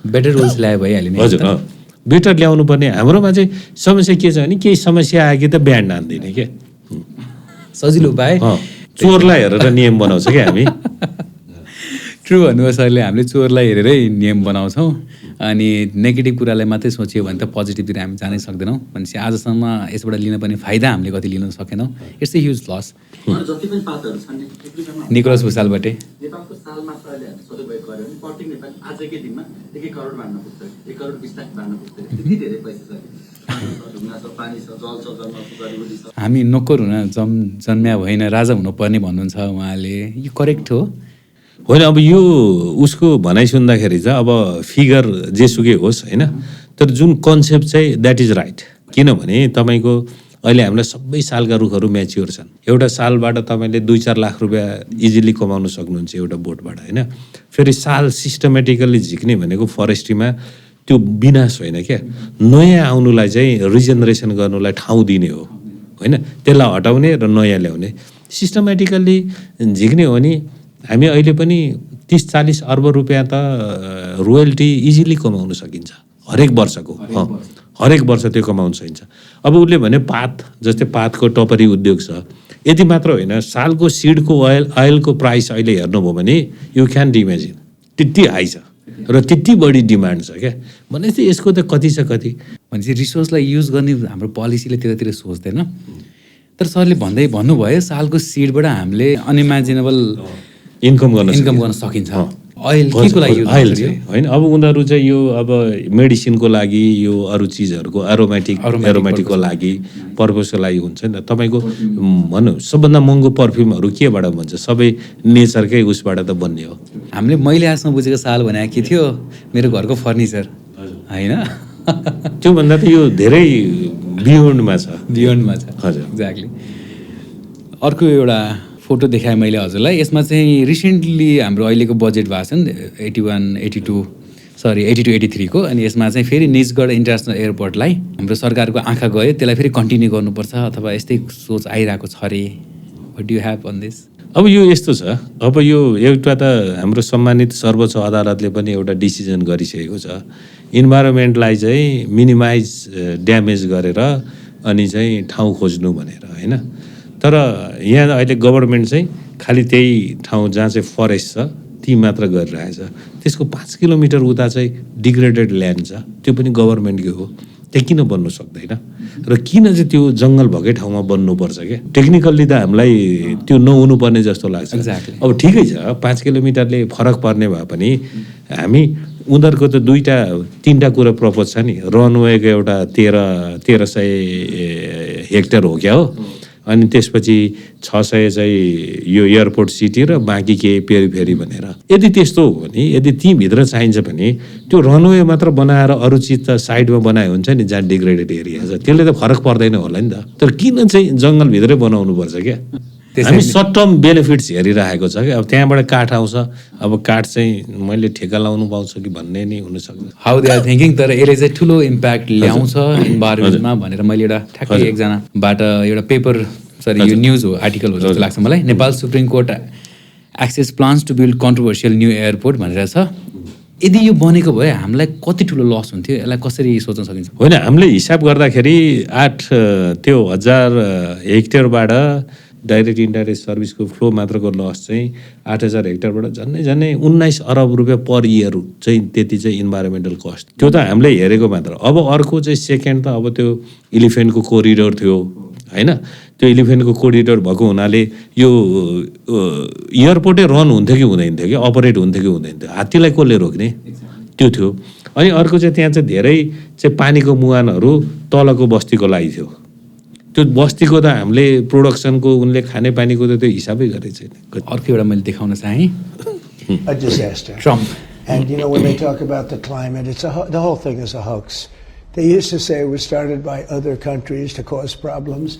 बेटर रुल्स ल्याए भइहाल्यो नि।
हजुर, बेटर ल्याउनु पर्ने। हाम्रोमा चाहिँ समस्या के छ भने केही समस्या आयो कि त ब्यान्ड हान्दिने के,
सजिलो पाए
चोरलाई हेरेर नियम बनाउँछ क्या हामी।
ट्रु भन्नुभयो सरले, हामीले चोरलाई हेरेरै नियम बनाउँछौँ। अनि नेगेटिभ कुरालाई मात्रै सोच्यो भने त पोजिटिभतिर हामी जानै सक्दैनौँ। भनेपछि आजसम्म यसबाट लिन पर्ने फाइदा हामीले कति लिन सकेनौँ। It's a huge loss. Nicholas भुसालबाटै
नेपालको सालमा अहिले हामी सदुपयोग गर्यो भने प्रत्येक नेपाली आजकै दिनमा 1 करोड बाँड्न पुग्छ, 1 करोड 20 लाख बाँड्न पुग्छ। यति धेरै पैसा छ।
हामी नोकर हुन जन्म्या होइन राजा हुनुपर्ने भन्नुहुन्छ उहाँले, यो करेक्ट हो?
होइन, अब यो उसको भनाइ सुन्दाखेरि चाहिँ अब फिगर जेसुकै होस् होइन, तर जुन कन्सेप्ट चाहिँ द्याट इज राइट। किनभने तपाईँको अहिले हामीलाई सबै सालका रुखहरू म्याच्योर छन्। एउटा सालबाट तपाईँले 2-4 लाख रुपियाँ इजिली कमाउन सक्नुहुन्छ एउटा बोटबाट होइन। फेरि साल सिस्टमेटिकल्ली झिक्ने भनेको फरेस्ट्रीमा त्यो विनाश होइन क्या, नयाँ आउनुलाई चाहिँ रिजेनरेसन गर्नुलाई ठाउँ दिने हो होइन, त्यसलाई हटाउने र नयाँ ल्याउने सिस्टमेटिकल्ली झिक्ने हो नि। हामी अहिले पनि 30-40 अर्ब रुपियाँ त रोयल्टी इजिली कमाउन सकिन्छ हरेक वर्षको। हरेक वर्ष त्यो कमाउन सकिन्छ। अब उसले भने पात, जस्तै पातको टपरी उद्योग छ, यति मात्र होइन, सालको सिडको अयलको प्राइस अहिले हेर्नुभयो भने यु क्यान इमेजिन त्यति हाई छ र त्यति बढी डिमान्ड छ क्या। भनेपछि यसको त कति छ कति,
भनेपछि रिसोर्सलाई युज गर्ने हाम्रो पोलिसीले त्यतातिर सोच्दैन। तर सरले भन्नुभयो सालको सिडबाट हामीले अनइमेजिनेबल
इन्कम
गर्न सकिन्छ। अयल केको लागि युज
अयल चाहिँ होइन, अब उनीहरू चाहिँ यो अब मेडिसिनको लागि, यो अरू चिजहरूको एरोमेटिकको लागि, पर्पजको लागि हुन्छ नि त। तपाईँको भनौँ सबभन्दा महँगो पर्फ्युमहरू केबाट बन्छ? सबै नेचरकै उसबाट त बन्ने हो।
मैले आजसम्म बुझेको साल भने के थियो, मेरो घरको फर्निचर होइन,
त्योभन्दा त यो धेरै बियोन्डमा छ।
हजुर एक्ज्याक्टली। अर्को एउटा फोटो देखाएँ मैले हजुरलाई, यसमा चाहिँ रिसेन्टली हाम्रो अहिलेको बजेट भएको छ नि 82-83 को, अनि यसमा चाहिँ फेरि निजगढ इन्टरनेसनल एयरपोर्टलाई हाम्रो सरकारको आँखा गयो, त्यसलाई फेरि कन्टिन्यू गर्नुपर्छ अथवा यस्तै सोच आइरहेको छ अरे। What do you have on this?
अब यो यस्तो छ, अब यो एउटा त हाम्रो सम्मानित सर्वोच्च अदालतले पनि एउटा डिसिजन गरिसकेको छ, इन्भाइरोमेन्टलाई चाहिँ मिनिमाइज ड्यामेज गरेर अनि चाहिँ ठाउँ खोज्नु भनेर होइन। तर यहाँ अहिले गभर्मेन्ट चाहिँ खालि त्यही ठाउँ जहाँ चाहिँ फरेस्ट छ ती मात्र गरिरहेछ। त्यसको 5 किलोमिटर उता चाहिँ डिग्रेडेड ल्यान्ड छ, त्यो पनि गभर्मेन्टकै हो। त्यहाँ किन बन्नु सक्दैन र किन चाहिँ त्यो जङ्गल भएकै ठाउँमा बन्नुपर्छ क्या? टेक्निकल्ली त हामीलाई त्यो नहुनुपर्ने जस्तो लाग्छ। अब ठिकै छ 5 किलोमिटरले फरक पर्ने भए पनि हामी उनीहरूको त 2-3टा कुरा प्रपोज छ नि। रनवेको एउटा 1300 हेक्टर हो क्या हो, अनि त्यसपछि 600 चाहिँ यो एयरपोर्ट सिटी र बाँकी के पेरिफेरी भनेर। यदि त्यस्तो हो भने, यदि तीभित्र चाहिन्छ भने त्यो रनवे मात्र बनाएर अरू चिज त साइडमा बनाए हुन्छ नि जहाँ डिग्रेडेड एरिया छ, त्यसले त फरक पर्दैन होला नि त। तर किन चाहिँ जङ्गलभित्रै बनाउनुपर्छ क्या? हामी सर्ट टर्म बेनिफिट्स हेरिरहेको छ क्या। अब त्यहाँबाट काठ आउँछ, अब काठ चाहिँ मैले ठेका लाउनु पाउँछ कि भन्ने नि हुनसक्छ।
हाउ दे आर थिङ्किङ, तर यसले चाहिँ ठुलो इम्प्याक्ट ल्याउँछ इन्भाइरोमेन्टमा भनेर मैले एउटा ठ्याक्कै एकजनाबाट एउटा पेपर यो न्युज हो, आर्टिकल हो जस्तो लाग्छ मलाई। Nepal supreme court axes plans to build controversial new airport भनेर छ। यदि यो बनेको भए हामीलाई कति ठुलो लस हुन्थ्यो, यसलाई कसरी सोच्न सकिन्छ?
होइन, हामीले हिसाब गर्दाखेरि 1000 हेक्टरबाट डाइरेक्ट इन्डाइरेक्ट सर्भिसको फ्लो मात्रको लस चाहिँ 8000 हेक्टरबाट झन्डै 19 अर्ब रुपियाँ पर इयर चाहिँ त्यति चाहिँ इन्भाइरोमेन्टल कस्ट। त्यो त हामीले हेरेको मात्र। अब अर्को चाहिँ सेकेन्ड त अब त्यो इलिफेन्टको कोरिडोर थियो होइन। त्यो इलिफेन्टको कोरिडोर भएको हुनाले यो एयरपोर्टै रन हुन्थ्यो कि हुँदैन थियो कि, अपरेट हुन्थ्यो कि हुँदैन थियो, हात्तीलाई कसले रोक्ने, त्यो थियो। अनि अर्को चाहिँ त्यहाँ चाहिँ धेरै चाहिँ पानीको मुहानहरू तलको बस्तीको लागि थियो। त्यो बस्तीको त हामीले प्रोडक्सनको उनले खाने पानीको त त्यो हिसाबै गरेको छैन।
अर्को एउटा मैले देखाउन चाहेँ,
a disaster.
Trump.
And you know, when they talk about the climate, the whole thing is a hoax. They used to say it was started by other countries to cause problems,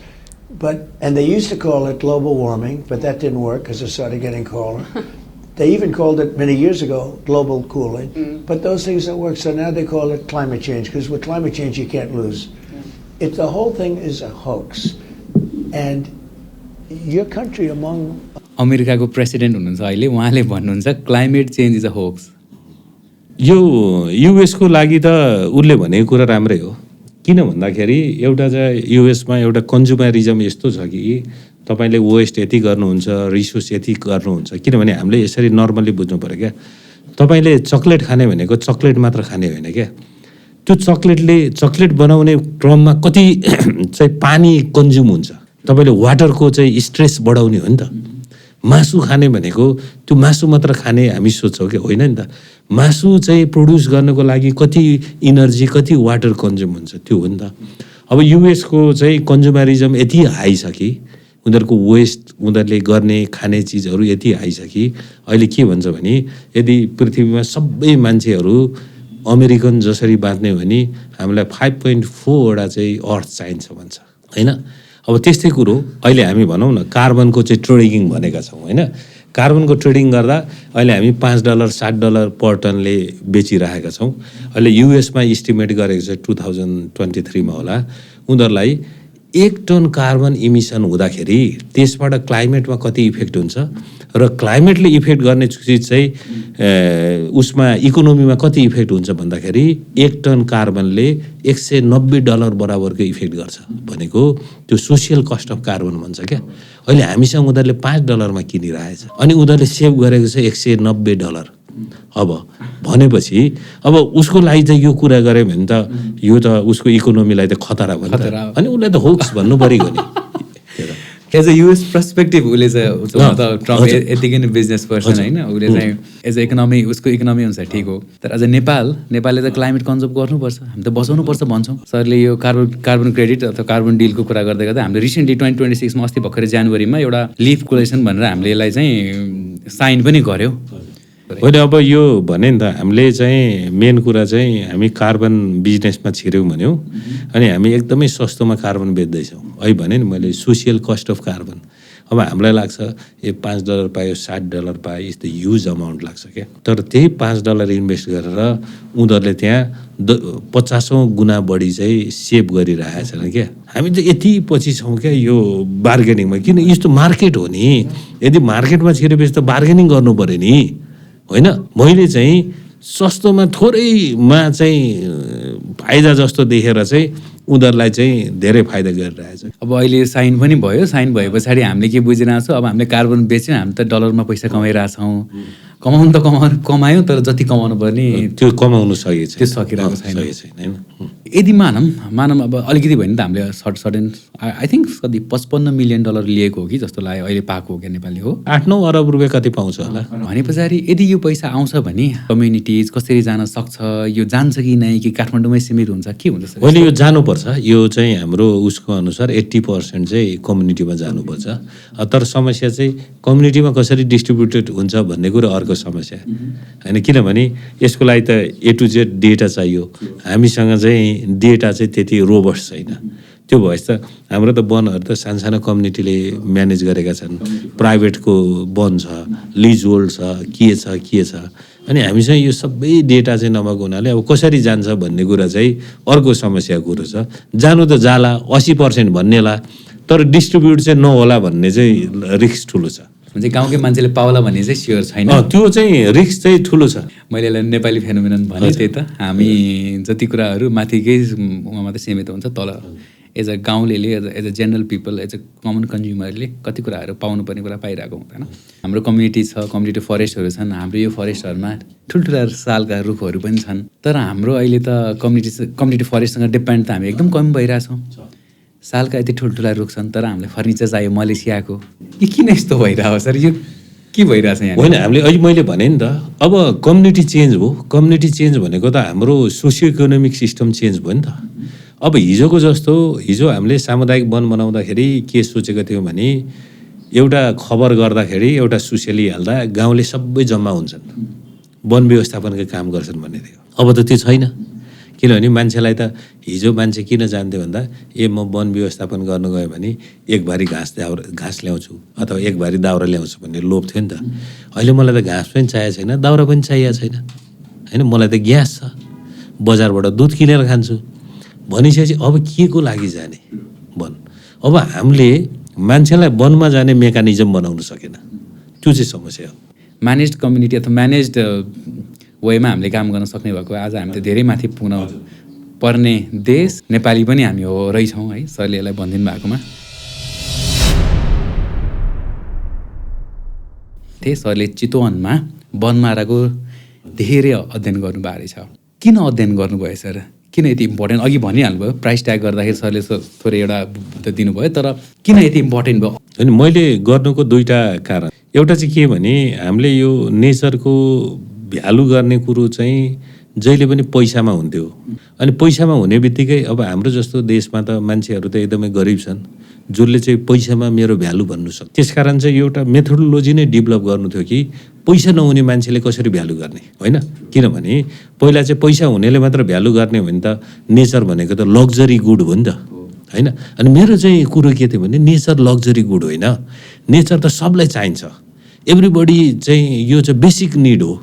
and they used to call it global warming, but that didn't work because it started getting colder. They even called it many years ago global cooling, but those things don't work. So now they call it climate change, because with climate change you can't lose. The whole thing is a hoax, and your country among
अमेरिकाको president हुनुहुन्छ अहिले, उहाँले भन्नुहुन्छ climate change is a hoax.
यो युएसको लागि त उसले भनेको कुरा राम्रै हो। किन भन्दाखेरि एउटा चाहिँ युएसमा एउटा कन्ज्युमरिजम यस्तो छ कि तपाईँले वेस्ट यति गर्नुहुन्छ, रिसोर्स यति गर्नुहुन्छ। किनभने हामीले यसरी नर्मल्ली बुझ्नु पऱ्यो क्या। तपाईँले चक्लेट खाने भनेको चक्लेट मात्र खाने होइन क्या, त्यो चक्लेट बनाउने क्रममा कति चाहिँ पानी कन्ज्युम हुन्छ। तपाईँले वाटरको चाहिँ स्ट्रेस बढाउने हो नि त। मासु खाने भनेको त्यो मासु मात्र खाने हामी सोच्छौँ कि होइन नि त। मासु चाहिँ प्रड्युस गर्नको लागि कति इनर्जी, कति वाटर कन्ज्युम हुन्छ, त्यो हो नि त। अब युएसको चाहिँ कन्ज्युमरिजम यति हाई छ कि उनीहरूको वेस्ट उनीहरूले गर्ने खाने चिजहरू यति हाई छ कि अहिले के भन्छ भने यदि पृथ्वीमा सबै मान्छेहरू अमेरिकन जसरी बाँच्ने हो भने हामीलाई 5.4 वटा चाहिँ अर्थ चाहिन्छ भन्छ होइन। अब त्यस्तै कुरो अहिले हामी भनौँ न कार्बनको चाहिँ ट्रेडिङ भनेका छौँ होइन। कार्बनको ट्रेडिङ गर्दा अहिले हामी $5 $7 पर टनले बेचिरहेका छौँ। अहिले युएसमा इस्टिमेट गरेको छ 2023 मा होला उनीहरूलाई 1 टन कार्बन इमिसन हुँदाखेरि त्यसबाट क्लाइमेटमा कति इफेक्ट हुन्छ र क्लाइमेटले इफेक्ट गर्ने चिज चाहिँ उसमा इकोनोमीमा कति इफेक्ट हुन्छ भन्दाखेरि 1 टन कार्बनले $190 बराबरको इफेक्ट गर्छ भनेको त्यो सोसियल कस्ट अफ कार्बन भन्छ क्या। अहिले हामीसँग उनीहरूले $5 मा किनिरहेछ अनि उनीहरूले सेभ गरेको छ $190। अब भनेपछि अब उसको लागि चाहिँ यो कुरा गऱ्यो भने त यो त उसको इकोनोमीलाई त खतरा भयो अनि उसलाई त होक्स भन्नु परेको नि।
एज अ युएस पर्सपेक्टिभ उसले चाहिँ ट्रम्प यतिकै नै बिजनेस पर्सन होइन उसले चाहिँ एज अ इकोनोमी उसको इकोनोमी अनुसार ठिक हो। तर एज अ नेपालले त क्लाइमेट कन्जर्भ गर्नुपर्छ हामी त बचाउनुपर्छ भन्छौँ। सरले यो कार्बन क्रेडिट अथवा कार्बन डिलको कुरा गर्दै गर्दा हामीले रिसेन्टली 2026 मा अस्ति भर्खरै जनवरीमा एउटा लिफ कोलेसन भनेर हामीले यसलाई चाहिँ साइन पनि गर्यो
होइन। अब यो भने नि त हामीले चाहिँ मेन कुरा चाहिँ हामी कार्बन बिजनेसमा छिर्यौँ भन्यौँ अनि हामी एकदमै सस्तोमा कार्बन बेच्दैछौँ। अहिले भने नि मैले सोसियल कस्ट अफ कार्बन अब हामीलाई लाग्छ ए $5 पायो $7 पायो यस्तो ह्युज अमाउन्ट लाग्छ क्या। तर त्यही $5 इन्भेस्ट गरेर उनीहरूले त्यहाँ 50औं गुणा बढी चाहिँ सेभ गरिरहेछन् क्या। हामी त यति पछि छौँ क्या यो बार्गेनिङमा। किन यस्तो मार्केट हो नि, यदि मार्केटमा छिरेपछि त बार्गेनिङ गर्नु पऱ्यो नि होइन। मैले चाहिँ सस्तोमा थोरैमा चाहिँ फाइदा जस्तो देखेर चाहिँ उनीहरूलाई चाहिँ धेरै फाइदा गरिरहेछ।
अब अहिले साइन पनि भयो, साइन भए पछाडि हामीले के बुझिरहेको छौँ अब हामीले कार्बन बेच्यौँ हामी त डलरमा पैसा कमाइरहेछौँ। कमाउनु त कमायौँ तर जति कमाउनु पर्ने
त्यो कमाउनु सकेको
त्यो सकिरहेको
छैन।
यदि मानौँ अब अलिकति भयो नि त हामीले सडन आई थिङ्क कति $55 मिलियन लिएको हो कि जस्तो लाग्यो अहिले पाएको हो क्या नेपालले हो।
8-9 अरब रुपियाँ कति पाउँछ होला
भने पछाडि यदि यो पैसा आउँछ भने कम्युनिटिज कसरी जान सक्छ, यो जान्छ कि नै कि काठमाडौँमै सीमित हुन्छ के हुन्छ?
होइन यो जानुपर्छ। यो चाहिँ हाम्रो उसको अनुसार 80% चाहिँ कम्युनिटीमा जानुपर्छ। तर समस्या चाहिँ कम्युनिटीमा कसरी डिस्ट्रिब्युटेड हुन्छ भन्ने कुरो अर्को समस्या होइन। किनभने यसको लागि त A to Z डेटा चाहियो। हामीसँग चाहिँ डेटा चाहिँ त्यति रोबस्ट छैन। त्यो भएछ त हाम्रो त वनहरू त सानो कम्युनिटीले म्यानेज गरेका छन्, प्राइभेटको वन छ, लिज होल्ड छ, के छ अनि हामीसँग यो सबै डेटा चाहिँ नभएको हुनाले अब कसरी जान्छ भन्ने कुरा चाहिँ अर्को समस्याको कुरो छ। जानु त जाला 80% भन्नेला तर डिस्ट्रिब्युट चाहिँ नहोला भन्ने चाहिँ रिस्क ठुलो छ।
म्हणजे गाउँकै मान्छेले पाउला भन्ने चाहिँ स्योर छैन।
त्यो चाहिँ रिस्क चाहिँ ठुलो छ।
मैले यसलाई नेपाली फेनोमेनन भने त्यही त हामी जति कुराहरू माथिकै मात्रै सीमित हुन्छ, तल एज अ गाउँलेले as a general people as a common कन्ज्युमरले कति कुराहरू पाउनुपर्ने कुरा पाइरहेको हुँदैन। हाम्रो कम्युनिटी छ, कम्युनिटी फरेस्टहरू छन्। हाम्रो यो फरेस्टहरूमा ठुल्ठुला सालका रुखहरू पनि छन्। तर हाम्रो अहिले त कम्युनिटी फरेस्टसँग डिपेन्ड त हामी एकदम कम भइरहेछौँ। सालका यति ठुल्ठुला रुख छन् तर हामीलाई फर्निचर चाहियो मलेसियाको। यो किन यस्तो भइरहेको सर? यो के भइरहेछ यहाँ?
होइन हामीले अहिले मैले भने नि त अब कम्युनिटी चेन्ज हो। कम्युनिटी चेन्ज भनेको त हाम्रो सोसियो इकोनोमिक सिस्टम चेन्ज भयो नि त। अब हिजोको जस्तो हिजो हामीले सामुदायिक वन बनाउँदाखेरि के सोचेको थियौँ भने एउटा खबर गर्दाखेरि एउटा सुसेलिहाल्दा गाउँले सबै जम्मा हुन्छन्, वन व्यवस्थापनको काम गर्छन् भन्ने थियो। अब त त्यो छैन। किनभने मान्छेलाई त हिजो मान्छे किन जान्थ्यो भन्दा म वन व्यवस्थापन गर्नु गयो भने एक भारी घाँस ल्याउँछु अथवा एक भारी दाउरा ल्याउँछु भन्ने लोभ थियो नि त। अहिले मलाई त घाँस पनि चाहिएको छैन, दाउरा पनि चाहिएको छैन होइन। मलाई त ग्यास छ, बजारबाट दुध किनेर खान्छु भनिसकेपछि अब के को लागि जाने वन? अब हामीले मान्छेलाई वनमा जाने मेकानिजम बनाउन सकेन। त्यो चाहिँ समस्या हो।
म्यानेज्ड कम्युनिटी अथवा म्यानेज्ड वेमा हामीले काम गर्न सक्ने भएको आज हामी त धेरै माथि पुग्न पर्ने देश नेपाली पनि हामी हो रहेछौँ है। सरले यसलाई भनिदिनु भएकोमा त्यही सरले चितवनमा वनमाराको धेरै अध्ययन गर्नुभएको रहेछ। किन अध्ययन गर्नुभयो सर? किन यति इम्पोर्टेन्ट? अघि भनिहाल्नुभयो प्राइस ट्याग गर्दाखेरि सरले थोरै एउटा त दिनुभयो, तर किन यति इम्पोर्टेन्ट भयो?
अनि मैले गर्नुको दुईवटा कारण। एउटा चाहिँ के भने हामीले यो नेचरको भ्यालु गर्ने कुरो चाहिँ जहिले पनि पैसामा हुन्थ्यो। अनि पैसामा हुने बित्तिकै अब हाम्रो जस्तो देशमा त मान्छेहरू त एकदमै गरिब छन्, जसले चाहिँ पैसामा मेरो भ्यालु भन्नु सक्छ। त्यसकारण चाहिँ एउटा मेथोडोलोजी नै डेभलप गर्नु थियो कि पैसा नहुने मान्छेले कसरी भ्यालु गर्ने, होइन? किनभने पहिला चाहिँ पैसा हुनेले मात्र भ्यालु गर्ने हो भने त नेचर भनेको त लग्जरी गुड हो नि त, होइन? अनि मेरो चाहिँ कुरो के थियो भने नेचर लग्जरी गुड होइन, नेचर त सबलाई चाहिन्छ, एभ्रिबडी चाहिँ यो चाहिँ बेसिक निड हो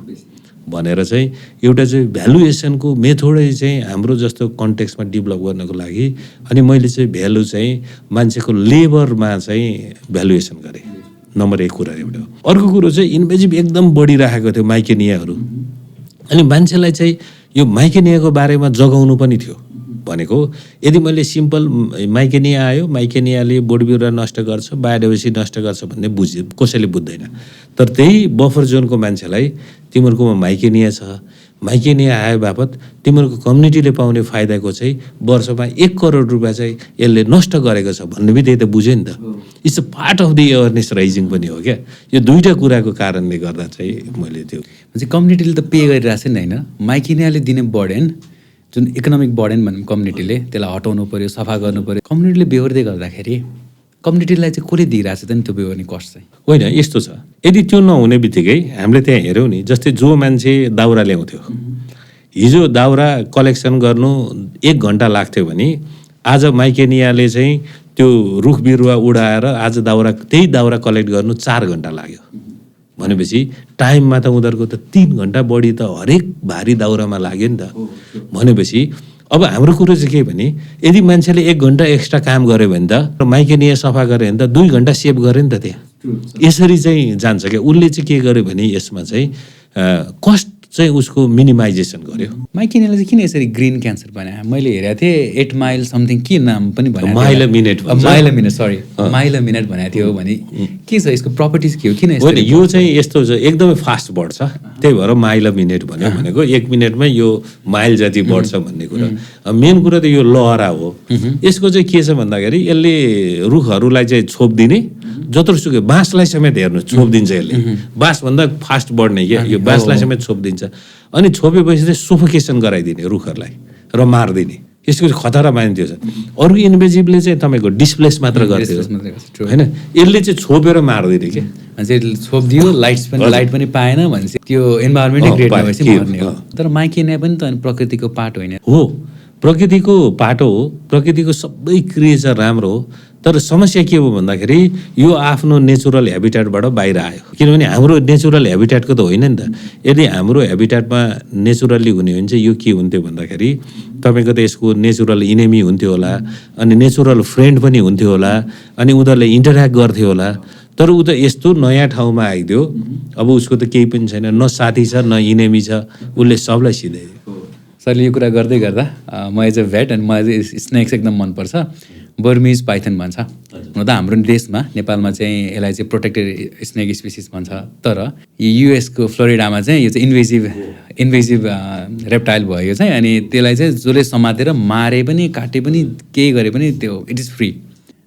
भनेर चाहिँ एउटा चाहिँ भ्यालुएसनको मेथोडै चाहिँ हाम्रो जस्तो कन्टेक्स्टमा डेभलप गर्नको लागि अनि मैले चाहिँ भ्यालु चाहिँ मान्छेको लेबरमा चाहिँ भ्यालुएसन गरेँ। नम्बर 1 कुरा एउटा। अर्को कुरो चाहिँ इन्भेजिभ एकदम बढिरहेको थियो माइकेनियाहरू। अनि मान्छेलाई चाहिँ यो माइकेनियाको बारेमा जगाउनु पनि थियो। भनेको यदि मैले सिम्पल माइकेनिया आयो, माइकेनियाले बोट बिरुवा नष्ट गर्छ, बायोडाइभर्सिटी नष्ट गर्छ भन्ने कसैले बुझ्दैन। तर त्यही बफर जोनको मान्छेलाई तिमीहरूकोमा माइकेनिया छ, माइकेनिया आए बापत तिमीहरूको कम्युनिटीले पाउने फाइदाको चाहिँ वर्षमा 1 करोड रुपियाँ चाहिँ यसले नष्ट गरेको छ भन्ने बित्तिकै त बुझ्यो नि त। It's a part of the awareness raising पनि हो क्या। यो दुईवटा कुराको कारणले गर्दा चाहिँ मैले त्यो
कम्युनिटीले त पे गरिरहेको छ नि, होइन? माइकेनियाले दिने बर्डन जुन इकोनोमिक बर्डन भनौँ कम्युनिटीले, त्यसलाई हटाउनु पऱ्यो, सफा गर्नु पऱ्यो। कम्युनिटीले बेहोर्दै गर्दाखेरि कम्युनिटीलाई चाहिँ कसले दिइरहेको छ त नि त्यो बेहोर्ने कस्ट चाहिँ?
होइन, यस्तो छ, यदि त्यो नहुने बित्तिकै हामीले त्यहाँ हेऱ्यौँ नि, जस्तै जो मान्छे दाउरा ल्याउँथ्यो, हिजो दाउरा कलेक्सन गर्नु 1 घन्टा लाग्थ्यो भने आज माइकेनियाले चाहिँ त्यो रुख बिरुवा उडाएर आज त्यही दाउरा कलेक्ट गर्नु 4 घन्टा लाग्यो भनेपछि टाइममा त उनीहरूको त 3 घन्टा बढी त हरेक भारी दाउरामा लाग्यो नि त। भनेपछि अब हाम्रो कुरो चाहिँ के भने यदि मान्छेले 1 घन्टा एक्स्ट्रा काम गर्यो भने त माइकेनिया सफा गर्यो भने त 2 घन्टा सेभ गर्यो नि त त्यहाँ। यसरी चाहिँ जान्छ क्या। उसले चाहिँ के गर्यो भने यसमा चाहिँ कस्ट चाहिँ उसको मिनिमाइजेसन गर्यो।
माइकेनियाले चाहिँ किन यसरी ग्रिन क्यान्सर बनायो? मैले हेरेको थिएँ 8 माइल समथिङ के नाम पनि भनेको,
माइल अ मिनेट
भनेको थियो भने के छ यसको प्रपर्टिज के हो? किन
होइन, यो चाहिँ यस्तो छ, एकदमै फास्ट बढ्छ, त्यही भएर माइल अ मिनेट भन्यो। भनेको 1 मिनटमै यो माइल जति बढ्छ भन्ने कुरा। मेन कुरा त यो लहरा हो। यसको चाहिँ के छ भन्दाखेरि यसले रुखहरूलाई चाहिँ छोपिदिने, जत्रोसुकै बाँसलाई समेत हेर्नु छोपिदिन्छ यसले। बाँसभन्दा फास्ट बढ्ने क्या यो, बाँसलाई समेत छोपिदिन्छ। अनि छोपेपछि चाहिँ सोफोकेसन गराइदिने रुखहरूलाई र मारिदिने। यसको खतरा मानिन्थ्यो। अरू इन्भेजिभले चाहिँ तपाईँको डिस्प्लेस मात्र गर्थ्यो, होइन? यसले चाहिँ छोपेर मारिदिने क्या।
मान्छे छोपिदियो, लाइट पनि पाएन भनेपछि त्यो इन्भाइरोमेन्टै क्रिएट भएपछि मर्ने हो। तर माइकेनिया पनि त प्रकृतिको पार्ट होइन
हो, प्रकृतिको पाटो हो, प्रकृतिको सबै क्रिएचर राम्रो हो। तर समस्या के हो भन्दाखेरि यो आफ्नो नेचुरल हेबिटेटबाट बाहिर आयो। किनभने हाम्रो नेचुरल हेबिटेटको त होइन नि त। यदि हाम्रो हेबिटेटमा नेचुरल्ली हुने हो भने चाहिँ यो के हुन्थ्यो भन्दाखेरि तपाईँको त यसको नेचुरल इनेमी हुन्थ्यो होला, अनि नेचुरल फ्रेन्ड पनि हुन्थ्यो होला, अनि उनीहरूले इन्टरेक्ट गर्थ्यो होला। तर ऊ त यस्तो नयाँ ठाउँमा आइदियो, अब उसको त केही पनि छैन, न साथी छ न इनेमी छ, उसले सबलाई सिधाइदियो।
सरले यो कुरा गर्दै गर्दा म एज अ भेट अनि मलाई चाहिँ स्नेक्स एकदम मनपर्छ। बर्मिज पाइथन भन्छ। हुन त हाम्रो देशमा नेपालमा चाहिँ यसलाई चाहिँ प्रोटेक्टेड स्नेक स्पिसिस भन्छ। तर युएसको फ्लोरिडामा चाहिँ यो चाहिँ इन्भेजिभ रेप्टाइल भयो यो चाहिँ। अनि त्यसलाई चाहिँ जसले समातेर मारे पनि काटे पनि केही गरे पनि त्यो इट इज फ्री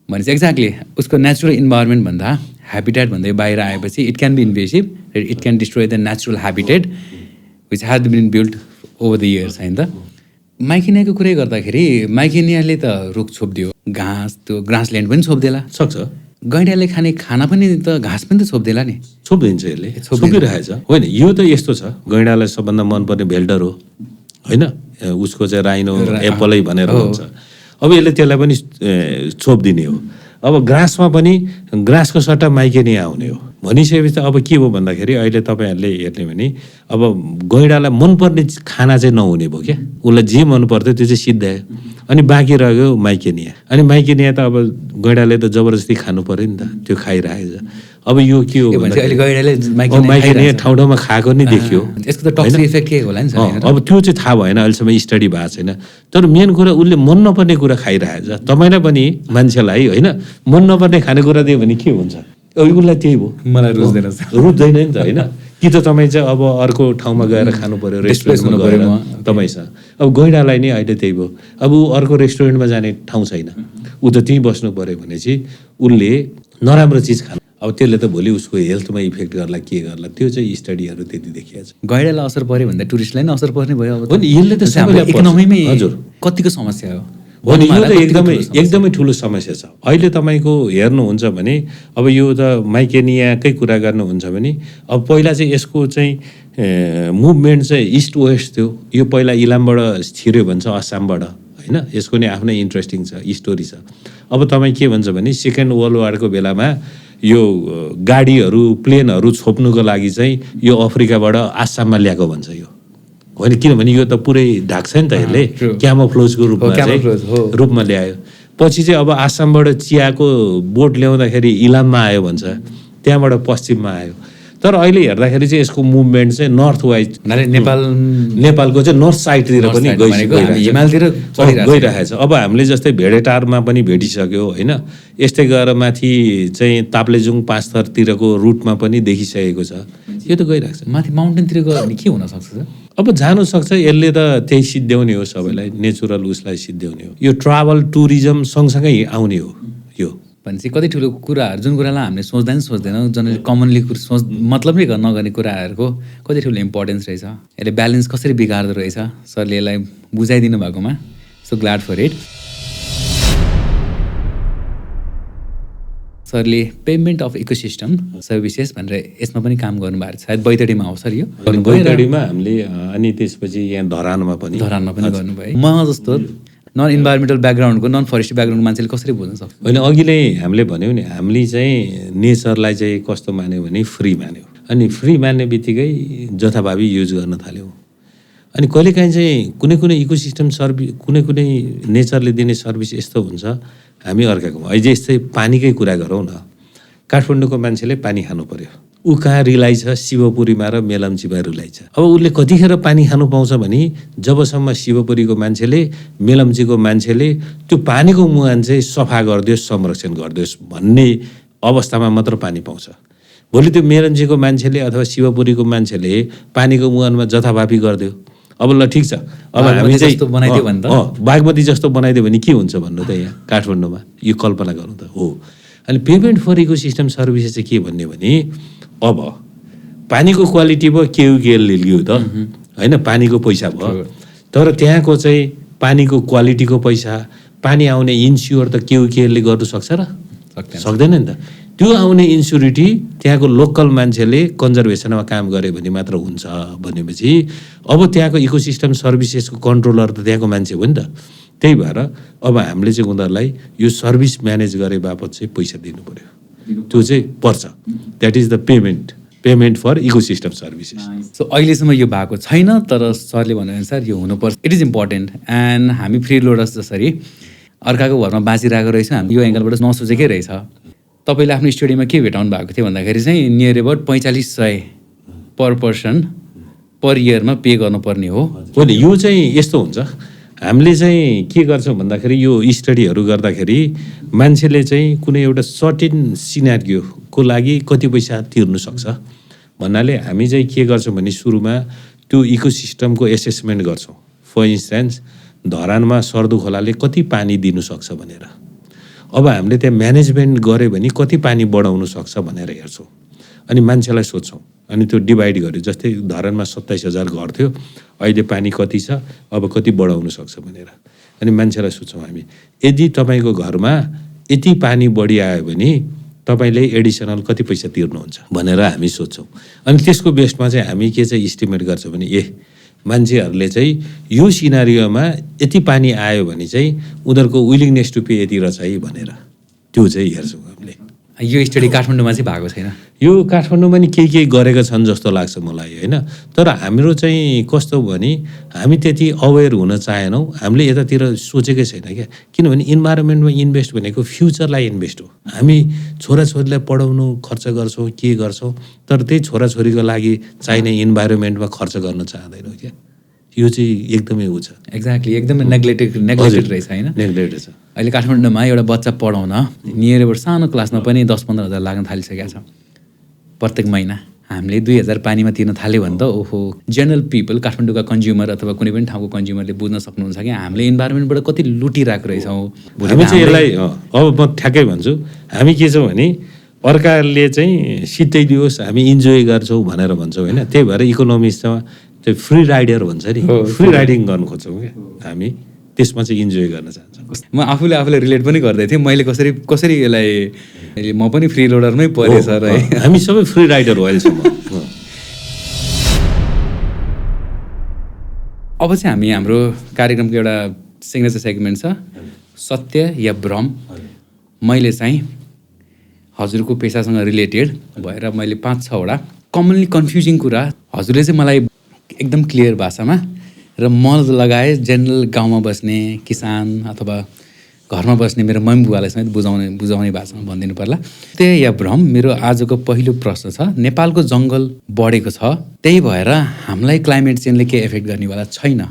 भनेपछि एक्ज्याक्टली उसको नेचुरल इन्भाइरोमेन्ट भन्दा ह्याबिटेट भन्दै बाहिर आएपछि it can be invasive, it can destroy the natural habitat which has been build over the years, होइन त? माइकेनियाको कुरै गर्दाखेरि माइकेनियाले त रुख छोपिदियो, घाँस त्यो ग्रासल्यान्ड पनि छोपिदिएला
सक्छ।
गैँडाले खाने खाना पनि त घाँस पनि त छोपिदिएला नि,
छोपिदिन्छ यसले, छोपिरहेछ। होइन, यो त यस्तो छ, गैँडालाई सबभन्दा मनपर्ने भेल्डर हो, होइन? उसको चाहिँ राइनो एप्पलै भनेर भन्छ। अब यसले त्यसलाई पनि छोपिदिने हो। अब ग्रासमा पनि ग्रासको सट्टा माइकेनिया आउने हो भनिसकेपछि त अब के हो भन्दाखेरि अहिले तपाईँहरूले हेर्ने भने अब गैँडालाई मनपर्ने खाना चाहिँ नहुने भयो क्या। उसलाई जे मनपर्थ्यो त्यो चाहिँ सिद्धायो, अनि बाँकी रह्यो माइकेनिया। अनि माइकेनिया त अब गैँडाले त जबरजस्ती खानु पऱ्यो नि त, त्यो खाइरहेछ। अब यो के हो माइकेनिया ठाउँ ठाउँमा खाएको नै देखियो।
यसको त टक्सिक इफेक्ट के होला नि सर?
अब त्यो चाहिँ थाहा भएन, अहिलेसम्म स्टडी भएको छैन। तर मेन कुरा उसले मन नपर्ने कुरा खाइरहेछ। तपाईँलाई पनि मान्छेलाई होइन मन नपर्ने खानेकुरा दियो भने के हुन्छ? उसलाई त्यही भयो,
मलाई
रुच्दैन नि त, होइन? कि त तपाईँ चाहिँ अब अर्को ठाउँमा गएर खानु पऱ्यो, रेस्टुरेन्टमा गएर तपाईँसँग। अब गैँडालाई नै अहिले त्यही भयो, अब ऊ अर्को रेस्टुरेन्टमा जाने ठाउँ छैन, ऊ त त्यहीँ बस्नु पऱ्यो भनेपछि उसले नराम्रो चिज खानु। अब त्यसले त भोलि उसको हेल्थमा इफेक्ट गर्ला के गर्ला त्यो चाहिँ स्टडीहरू त्यति देखिएको छ।
गैडालाई असर पर्यो भन्दा टुरिस्टलाई नै असर पर्ने भयो। अब
हो नि, यसले त सबैलाई पर्छ।
इकोनोमीमै
हजुर
कतिको समस्या हो।
हो नि, यो त एकदमै ठुलो समस्या छ। अहिले तपाईँको हेर्नुहुन्छ भने अब यो त माइकेनियाकै कुरा गर्नुहुन्छ भने अब पहिला चाहिँ यसको चाहिँ मुभमेन्ट चाहिँ इस्ट वेस्ट थियो। यो पहिला इलामबाट छिर्यो भन्छ, आसामबाट, होइन? यसको नि आफ्नै इन्ट्रेस्टिङ छ, स्टोरी छ। अब तपाईँ के भन्छ भने सेकेन्ड वर्ल्ड वारको बेलामा यो गाडीहरू प्लेनहरू छोप्नुको लागि चाहिँ यो अफ्रिकाबाट आसाममा ल्याएको भन्छ यो, होइन? किनभने यो त पुरै ढाक्छ नि त, यसले क्यामोफ्लोजको रूपमा ल्यायो। पछि चाहिँ अब आसामबाट चियाको बोट ल्याउँदाखेरि इलाममा आयो भन्छ, त्यहाँबाट पश्चिममा आयो। तर अहिले हेर्दाखेरि चाहिँ यसको मुभमेन्ट चाहिँ नर्थ वाइज नेपालको चाहिँ नर्थ साइडतिर पनि गइरहेको छ। अब हामीले जस्तै भेडेटारमा पनि भेटिसक्यो, होइन? यस्तै गएर माथि चाहिँ ताप्लेजुङ पाँचथरतिरको रुटमा पनि देखिसकेको छ। यो त गइरहेको छ।
माथि माउन्टेनतिर गयो भने के हुनसक्छ सर?
अब जानु सक्छ, यसले त त्यही सिद्ध्याउने हो, सबैलाई नेचुरल उसलाई सिद्ध्याउने हो। यो ट्राभल टुरिज्म सँगसँगै आउने हो। यो
भनेपछि कति ठुलो कुराहरू जुन कुरालाई हामीले सोच्दैनौँ, जनरली कमनली मतलबै नगर्ने कुराहरूको कति ठुलो इम्पोर्टेन्स रहेछ। यसले ब्यालेन्स कसरी बिगार्दो रहेछ। सरले यसलाई बुझाइदिनु भएकोमा सो ग्ल्याड फर इट। सरले पेमेन्ट अफ इकोसिस्टम सर्भिसेस भनेर यसमा पनि काम गर्नुभएको छ, सायद बैतडीमा हो सर यो?
बैतडीमा हामीले, अनि त्यसपछि यहाँ धरानमा पनि
गर्नुभयो। म जस्तो नन इन्भाइरोमेन्टल ब्याकग्राउन्डको, नन फरेस्ट्री ब्याकग्राउन्डको मान्छेले कसरी बुझ्न सक्छ?
होइन, अघिले हामीले भन्यौँ नि, हामीले चाहिँ नेचरलाई चाहिँ कस्तो मान्यो भने फ्री मान्यो। अनि फ्री मान्ने बित्तिकै जथाभावी युज गर्न थाल्यौँ। अनि कहिलेकाहीँ चाहिँ कुनै इकोसिस्टम सर्भिस, कुनै नेचरले दिने सर्भिस यस्तो हुन्छ हामी अर्काकोमा। अहिले यस्तै पानीकै कुरा गरौँ न, काठमाडौँको मान्छेले पानी खानु पर्यो, ऊ कहाँ रिलाइ छ? शिवपुरीमा र मेलम्चीमा रिलाइ छ। अब उसले कतिखेर पानी खानु पाउँछ भने जबसम्म शिवपुरीको मान्छेले, मेलम्चीको मान्छेले त्यो पानीको मुहान चाहिँ सफा गरिदियोस्, संरक्षण गरिदियोस् भन्ने अवस्थामा मात्र पानी पाउँछ। भोलि त्यो मेलम्चीको मान्छेले अथवा शिवपुरीको मान्छेले पानीको मुहानमा जथाभावी गरिदियो, अब ल ठिक छ, अब हामी चाहिँ बागमती जस्तो बनाइदियो भने के हुन्छ भन्नु त? यहाँ काठमाडौँमा यो कल्पना गर्नु त हो। अनि पेमेन्ट फर इकोसिस्टम सर्भिसेस चाहिँ के भन्ने भने अब पानीको क्वालिटी भयो केले लियो त, होइन? पानीको पैसा भयो, तर त्यहाँको चाहिँ पानीको क्वालिटीको पैसा, पानी आउने इन्स्योर त केले गर्नु सक्छ र? सक्दैन नि त। त्यो आउने इन्स्योरिटी त्यहाँको लोकल मान्छेले कन्जर्भेसनमा काम गऱ्यो भने मात्र हुन्छ भनेपछि अब त्यहाँको इकोसिस्टम सर्भिसेसको कन्ट्रोलर त त्यहाँको मान्छे हो नि त। त्यही भएर अब हामीले चाहिँ उनीहरूलाई यो सर्भिस म्यानेज गरे बापत चाहिँ पैसा दिनु पर्यो, त्यो चाहिँ पर्छ। That is the payment for ecosystem services.
So अहिलेसम्म यो भएको छैन, तर सरले भनेअनुसार यो हुनुपर्छ। It is important. एन्ड हामी फ्री लोडर्स जसरी अर्काको घरमा बाँचिरहेको रहेछ, हामी यो एङ्गलबाट नसोचेकै रहेछ। तपाईँले आफ्नो स्टडीमा के भेटाउनु भएको थियो भन्दाखेरि चाहिँ नियर एबाउट 4500 पर पर्सन पर इयरमा पे गर्नुपर्ने हो।
हो नि, यो चाहिँ यस्तो हुन्छ, हामीले चाहिँ के गर्छौँ भन्दाखेरि यो स्टडीहरू गर्दाखेरि मान्छेले चाहिँ कुनै एउटा सर्टेन सिनारियोको लागि कति पैसा तिर्नु सक्छ भन्नाले हामी चाहिँ के गर्छौँ भने सुरुमा त्यो इकोसिस्टमको एसेसमेन्ट गर्छौँ। फर इन्स्टेन्स धरानमा सर्दु खोलाले कति पानी दिनु सक्छ भनेर, अब हामीले त्यहाँ म्यानेजमेन्ट गऱ्यो भने कति पानी बढाउनु सक्छ भनेर हेर्छौँ। अनि मान्छेलाई सोध्छौँ, अनि त्यो डिभाइड गर्यो। जस्तै धरानमा 27,000 घर थियो, अहिले पानी कति छ, अब कति बढाउनु सक्छ भनेर। अनि मान्छेलाई सोध्छौँ हामी, यदि तपाईँको घरमा यति पानी बढी आयो भने तपाईँले एडिसनल कति पैसा तिर्नुहुन्छ भनेर हामी सोध्छौँ। अनि त्यसको बेसमा चाहिँ हामी के चाहिँ इस्टिमेट गर्छौँ भने मान्छेहरूले चाहिँ यो सिनारियोमा यति पानी आयो भने चाहिँ उनीहरूको विलिङनेस टु पे यति रहेछ है भनेर त्यो चाहिँ हेर्छौँ हामीले।
यो स्टडी काठमाडौँमा चाहिँ भएको छैन,
यो काठमाडौँमा नि केही गरेका छन् जस्तो लाग्छ मलाई, होइन? तर हाम्रो चाहिँ कस्तो भने हामी त्यति अवेर हुन चाहेनौँ, हामीले यतातिर सोचेकै छैन क्या। किनभने इन्भाइरोमेन्टमा इन्भेस्ट भनेको फ्युचरलाई इन्भेस्ट हो। हामी छोराछोरीलाई पढाउनु खर्च गर्छौँ, के गर्छौँ, तर त्यही छोराछोरीको लागि चाहिने इन्भाइरोमेन्टमा खर्च गर्न चाहँदैनौँ क्या। यो चाहिँ एकदमै ऊ छ।
एक्ज्याक्टली, एकदमै नेग्लेक्टेड रहेछ, होइन?
नेग्लेक्टेड छ।
अहिले काठमाडौँमा एउटा बच्चा पढाउन नियर एबाउट सानो क्लासमा पनि 10-15 हजार लाग्न थालिसकेको छ प्रत्येक महिना। हामीले 2000 पानीमा तिर्न थाल्यो भने त ओहो, जेनरल पिपल, काठमाडौँका कन्ज्युमर अथवा कुनै पनि ठाउँको कन्ज्युमरले बुझ्न सक्नुहुन्छ कि हामीले इन्भाइरोमेन्टबाट कति लुटिरहेको रहेछौँ।
हामी चाहिँ यसलाई अब म ठ्याक्कै भन्छु, हामी के छौँ भने अर्काले चाहिँ सित्तैदियोस् हामी इन्जोय गर्छौँ भनेर भन्छौँ होइन। त्यही भएर इकोनोमिक्समा चाहिँ फ्री राइडर भन्छ नि, फ्री राइडिङ गर्नु खोज्छौँ क्या हामी, त्यसमा चाहिँ इन्जोय गर्न चाहन्छौँ।
म आफूले रिलेट पनि गर्दै थिएँ, मैले कसरी यसलाई म पनि फ्री रोडरमै परेँ सर है।
हामी सबै फ्री राइडर हो अहिलेसम्म।
अब चाहिँ हामी हाम्रो कार्यक्रमको एउटा सिग्नेचर सेगमेन्ट छ सत्य या भ्रम। मैले चाहिँ हजुरको पेसासँग रिलेटेड भएर मैले 5-6वटा कमनली कन्फ्युजिङ कुरा हजुरले चाहिँ मलाई एकदम क्लियर भाषामा र म लगाए जेनरल गाउँमा बस्ने किसान अथवा घरमा बस्ने मेरो मम्मी बुवालाई समेत बुझाउने भाषामा भनिदिनु पर्ला। त्यही या भ्रम मेरो आजको पहिलो प्रश्न छ। नेपालको जङ्गल बढेको छ, त्यही भएर हामीलाई क्लाइमेट चेन्जले के एफेक्ट गर्नेवाला छैन।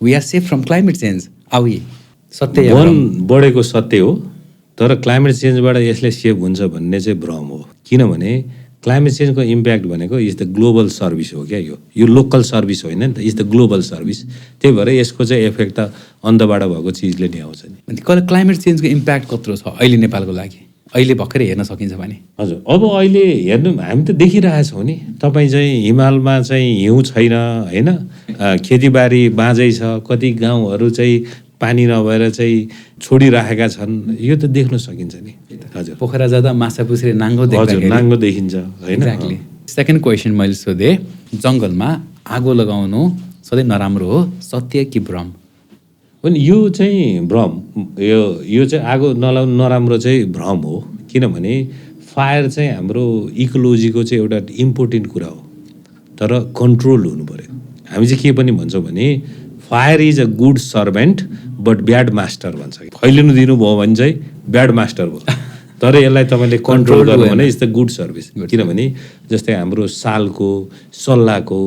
We are safe from climate change. आउ सत्य या भ्रम?
वन बढेको सत्य हो, तर क्लाइमेट चेन्जबाट यसले सेभ हुन्छ भन्ने चाहिँ भ्रम हो। किनभने क्लाइमेट चेन्जको इम्प्याक्ट भनेको इज द ग्लोबल सर्भिस हो क्या, यो लोकल सर्भिस होइन नि त, इज द ग्लोबल सर्भिस। त्यही भएर यसको चाहिँ इफेक्ट त अन्तबाट भएको चिजले नै आउँछ नि।
क्लाइमेट चेन्जको इम्प्याक्ट कत्रो छ अहिले नेपालको लागि, अहिले भर्खरै हेर्न सकिन्छ भने?
हजुर, अब अहिले हेर्नु हामी त देखिरहेछौँ नि, तपाईँ चाहिँ हिमालमा चाहिँ हिउँ छैन होइन, खेतीबारी बाँझै छ, कति गाउँहरू चाहिँ पानी नभएर चाहिँ छोडिराखेका छन्, यो त देख्न सकिन्छ नि। हजुर,
पोखरा जाँदा माछा पुछ्रे नाङ्गो
नाङ्गो देखिन्छ होइन।
एक्ज्याक्टली। सेकेन्ड क्वेसन मैले सोधेँ, जङ्गलमा आगो लगाउनु सधैँ नराम्रो हो, सत्य कि भ्रम?
अनि यो चाहिँ भ्रम, यो चाहिँ आगो नलाउनु नराम्रो चाहिँ भ्रम हो। किनभने फायर चाहिँ हाम्रो इकोलोजीको चाहिँ एउटा इम्पोर्टेन्ट कुरा हो, तर कन्ट्रोल हुनु पऱ्यो। हामी चाहिँ के पनि भन्छौँ भने fire is a good servant but bad master भन्छ। फैलिनु दिनुभयो भने चाहिँ ब्याड मास्टर भयो, तर यसलाई तपाईँले कन्ट्रोल गर्नु भने इज द गुड सर्भिस। किनभने जस्तै हाम्रो सालको सल्लाहको